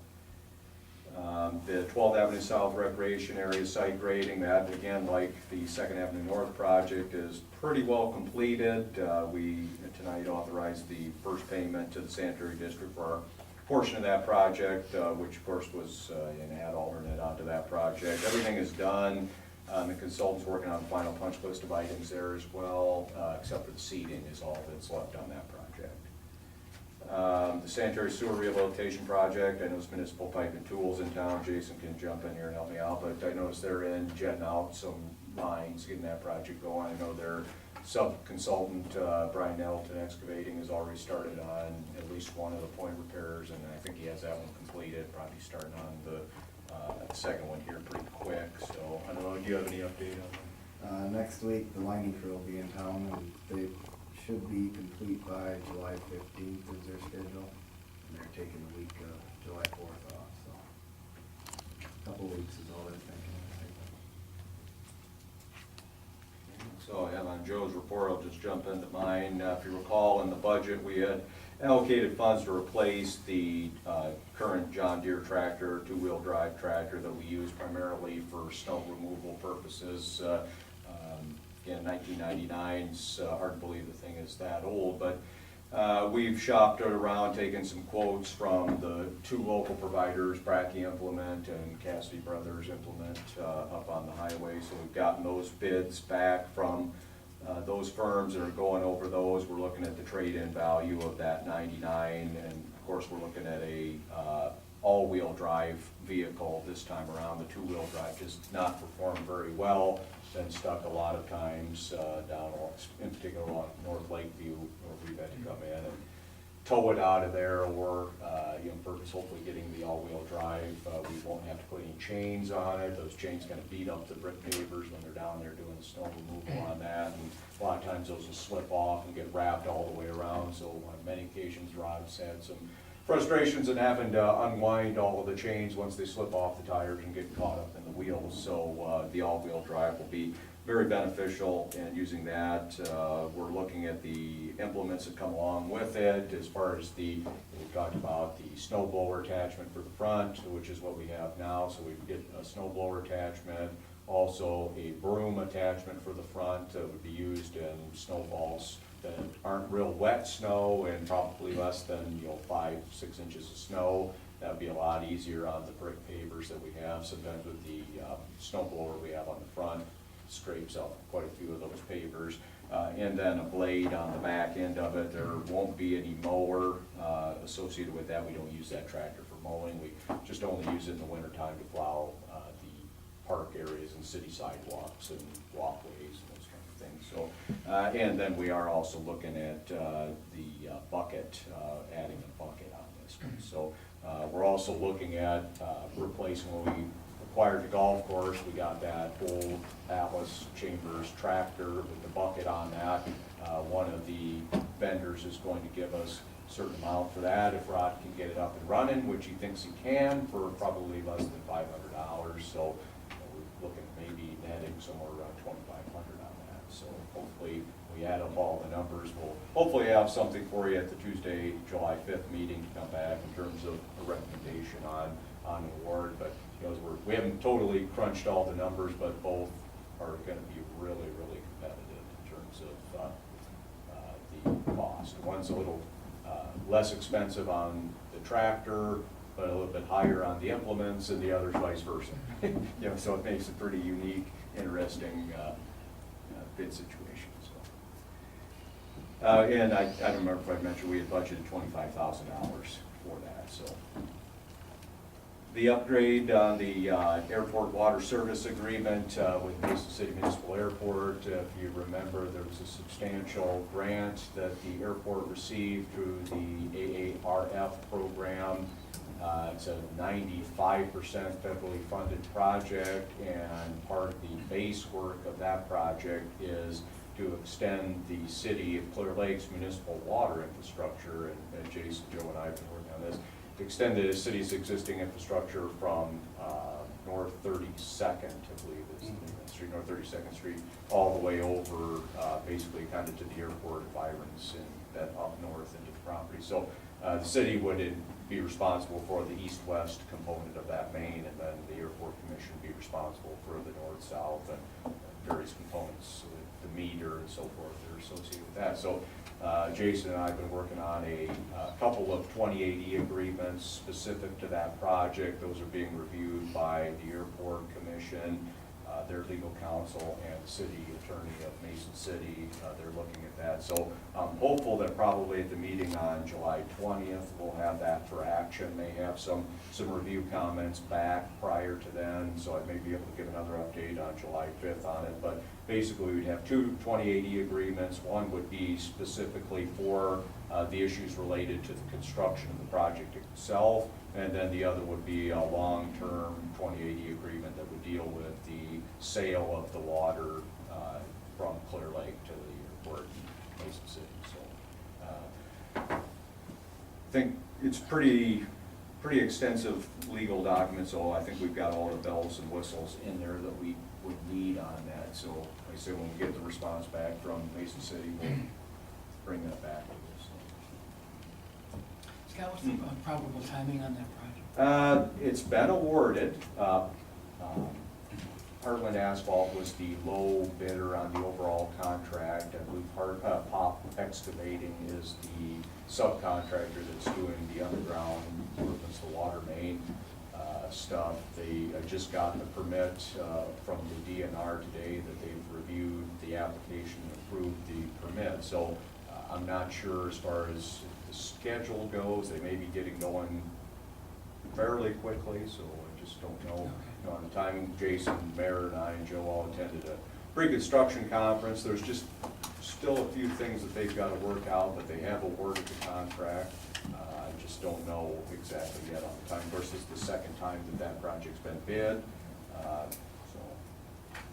The 12th Avenue South Recreation Area site grading, that again, like the Second Avenue North project, is pretty well completed. We tonight authorized the first payment to the sanitary district for our portion of that project, which of course was an add alternate onto that project. Everything is done. The consultant's working on the final punch list of items there as well, except for the seating is all that's left on that project. The sanitary sewer rehabilitation project, I know it's municipal pipe and tools in town, Jason can jump in here and help me out, but I noticed they're in jetting out some lines, getting that project going. I know their sub-consultant, Brian Nettleton Excavating, has already started on at least one of the point repairs, and I think he has that one completed, probably starting on the second one here pretty quick, so I don't know, do you have any update on that?
Next week, the lining crew will be in town, and they should be complete by July 15th is their schedule. And they're taking the week of July 4th off, so a couple weeks is all they're thinking.
So, yeah, on Joe's report, I'll just jump into mine. If you recall, in the budget, we had allocated funds to replace the current John Deere tractor, two-wheel drive tractor that we use primarily for snow removal purposes. Again, 1999, it's hard to believe the thing is that old, but we've shopped it around, taken some quotes from the two local providers, Brackey Implement and Cassidy Brothers Implement up on the highway. So we've gotten those bids back from those firms and are going over those. We're looking at the trade-in value of that 99, and of course we're looking at a all-wheel drive vehicle this time around. The two-wheel drive just not performed very well. Been stuck a lot of times down, in particular along North Lakeview, where we've had to come in and tow it out of there, or purpose hopefully getting the all-wheel drive. We won't have to put any chains on it. Those chains kind of beat up the brick pavers when they're down there doing the snow removal on that, and a lot of times those will slip off and get wrapped all the way around. So on many occasions, Rod's had some frustrations in having to unwind all of the chains once they slip off the tires and get caught up in the wheels. So the all-wheel drive will be very beneficial in using that. We're looking at the implements that come along with it, as far as we talked about the snow blower attachment for the front, which is what we have now. So we get a snow blower attachment, also a broom attachment for the front that would be used in snowfalls that aren't real wet snow and probably less than 5-6 inches of snow. That would be a lot easier on the brick pavers that we have. Sometimes with the snow blower we have on the front, scrapes out quite a few of those pavers. And then a blade on the back end of it. There won't be any mower associated with that. We don't use that tractor for mowing. We just only use it in the wintertime to plow the park areas and city sidewalks and walkways and those kind of things. So, and then we are also looking at the bucket, adding a bucket on this one. So we're also looking at replacing when we acquired the golf course. We got that old Atlas Chambers tractor with the bucket on that. One of the vendors is going to give us a certain amount for that if Rod can get it up and running, which he thinks he can, for probably less than $500. So we're looking at maybe netting somewhere around $2,500 on that. So hopefully we add up all the numbers. We'll hopefully have something for you at the Tuesday, July 5th meeting to come back in terms of a recommendation on an award. But we haven't totally crunched all the numbers, but both are going to be really, really competitive in terms of the cost. One's a little less expensive on the tractor, but a little bit higher on the implements, and the other's vice versa. So it makes a pretty unique, interesting bid situation. So, and I don't remember if I mentioned we had budgeted $25,000 for that. So. The upgrade on the airport water service agreement with Mason City Municipal Airport. If you remember, there was a substantial grant that the airport received through the AARF program. It's a 95% federally funded project, and part of the base work of that project is to extend the city of Clear Lake's municipal water infrastructure, and Jason, Joe, and I have been working on this, to extend the city's existing infrastructure from North 32nd, I believe is the street, North 32nd Street, all the way over basically kind of to the airport environs and then up north into the property. So the city would be responsible for the east-west component of that main, and then the airport commission would be responsible for the north-south and various components, the meter and so forth that are associated with that. So Jason and I have been working on a couple of 2080 agreements specific to that project. Those are being reviewed by the Airport Commission. their legal counsel and the city attorney of Mason City. They're looking at that. So I'm hopeful that probably at the meeting on July 20th, we'll have that for action. May have some review comments back prior to then, so I may be able to give another update on July 5th on it. But basically, we'd have two 2080 agreements. One would be specifically for the issues related to the construction of the project itself, and then the other would be a long-term 2080 agreement that would deal with the sale of the water from Clear Lake to the airport in Mason City. So I think it's pretty extensive legal document, so I think we've got all the bells and whistles in there that we would need on that. So like I say, when we get the response back from Mason City, we'll bring that back to us.
Scott, what's the probable timing on that project?
It's been awarded. Heartland Asphalt was the low bidder on the overall contract. I believe Pop Excavating is the subcontractor that's doing the underground improvements, the water main stuff. They just got the permit from the DNR today that they've reviewed the application and approved the permit. So I'm not sure as far as the schedule goes. They may be getting going fairly quickly, so I just don't know. You know, on the timing, Jason, Mayor, and I, and Joe all attended a pre-construction conference. There's just still a few things that they've got to work out, but they have awarded the contract. I just don't know exactly yet on the time. Of course, this is the second time that project's been bid, so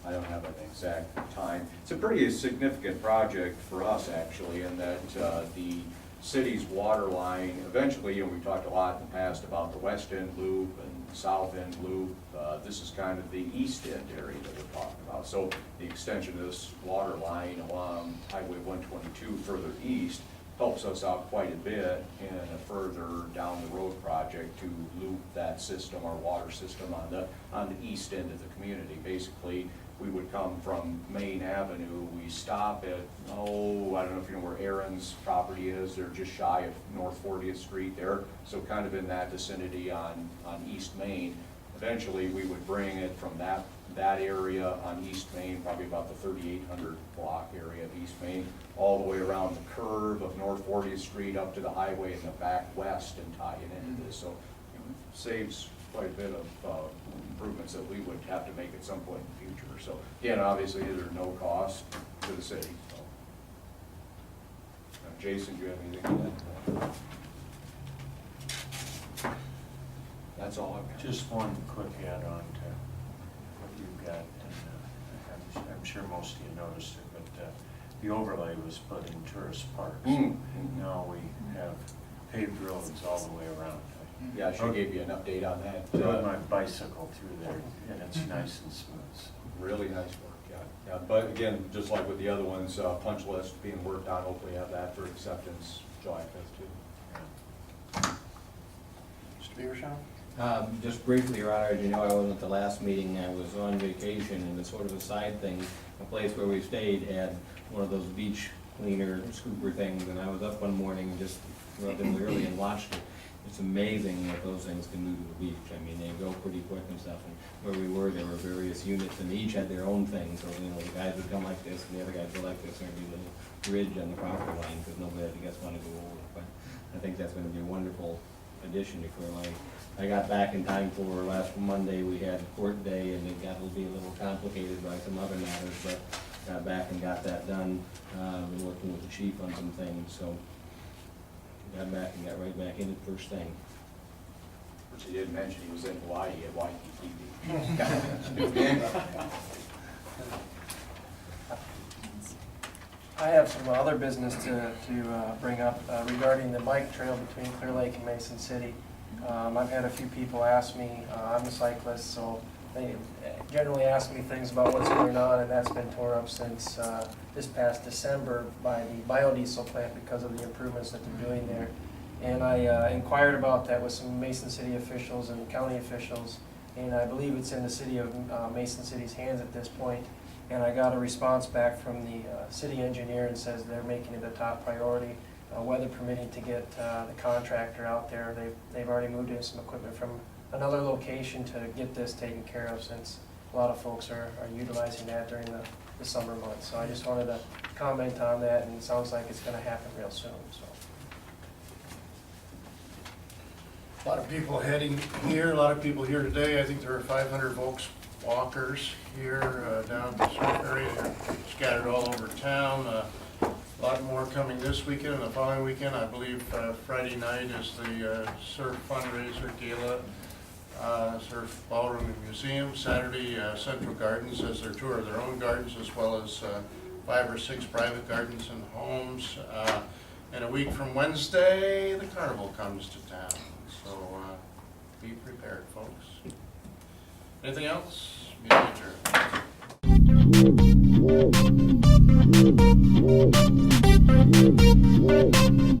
I don't have an exact time. It's a pretty significant project for us, actually, in that the city's water line, eventually, you know, we've talked a lot in the past about the west end loop and south end loop. This is kind of the east end area that we're talking about. So the extension of this water line along Highway 122 further east helps us out quite a bit in a further down the road project to loop that system, our water system, on the east end of the community. Basically, we would come from Main Avenue. We stop at, I don't know if you know where Aaron's property is. They're just shy of North 40th Street there. So kind of in that vicinity on East Main. Eventually, we would bring it from that area on East Main, probably about the 3800 block area of East Main, all the way around the curve of North 40th Street up to the highway in the back west and tie it into this. So you know, it saves quite a bit of improvements that we would have to make at some point in the future. So again, obviously, there's no cost to the city. So. Jason, do you have anything to add? That's all I've got.
Just one quick add-on to what you've got, and I'm sure most of you noticed it, but the overlay was put in Tourist Park. So now we have paved roads all the way around.
Yeah, she gave you an update on that.
Rode my bicycle through there, and it's nice and smooth. So.
Really nice work, yeah. But again, just like with the other ones, punch list being worked on, hopefully have that for acceptance July 5th too.
Mr. Beaversham?
Just briefly, Your Honor, as you know, I wasn't at the last meeting. I was on vacation, and it's sort of a side thing. A place where we stayed had one of those beach cleaner scooper things, and I was up one morning and just relatively early and watched it. It's amazing what those things can do to the beach. I mean, they go pretty quick and stuff. And where we were, there were various units, and they each had their own thing. So, you know, the guys would come like this, and the other guys would go like this, and there'd be a little ridge on the property line because nobody, I guess, wanted to go over it. But I think that's going to be a wonderful addition to Clear Lake. I got back in time for last Monday. We had court day, and it got to be a little complicated by some other matters, but got back and got that done. Been working with the chief on some things, so got back and got right back in it first thing.
Which he didn't mention, he was in Hawaii at Waikiki.
I have some other business to bring up regarding the bike trail between Clear Lake and Mason City. I've had a few people ask me, I'm a cyclist, so they generally ask me things about what's going on, and that's been tore up since this past December by the biodiesel plant because of the improvements that they're doing there. And I inquired about that with some Mason City officials and county officials, and I believe it's in the city of Mason City's hands at this point. And I got a response back from the city engineer and says they're making it a top priority, weather permitting, to get the contractor out there. They've already moved in some equipment from another location to get this taken care of, since a lot of folks are utilizing that during the summer months. So I just wanted to comment on that, and it sounds like it's gonna happen real soon, so.
A lot of people heading here, a lot of people here today. I think there are 500 folks, walkers here down at the surf area. They're scattered all over town. A lot more coming this weekend and the following weekend. I believe Friday night is the surf fundraiser gala, surf ballroom and museum. Saturday, Central Gardens has their tour of their own gardens, as well as 5 or 6 private gardens and homes. And a week from Wednesday, the carnival comes to town. So be prepared, folks. Anything else? Meeting adjourned.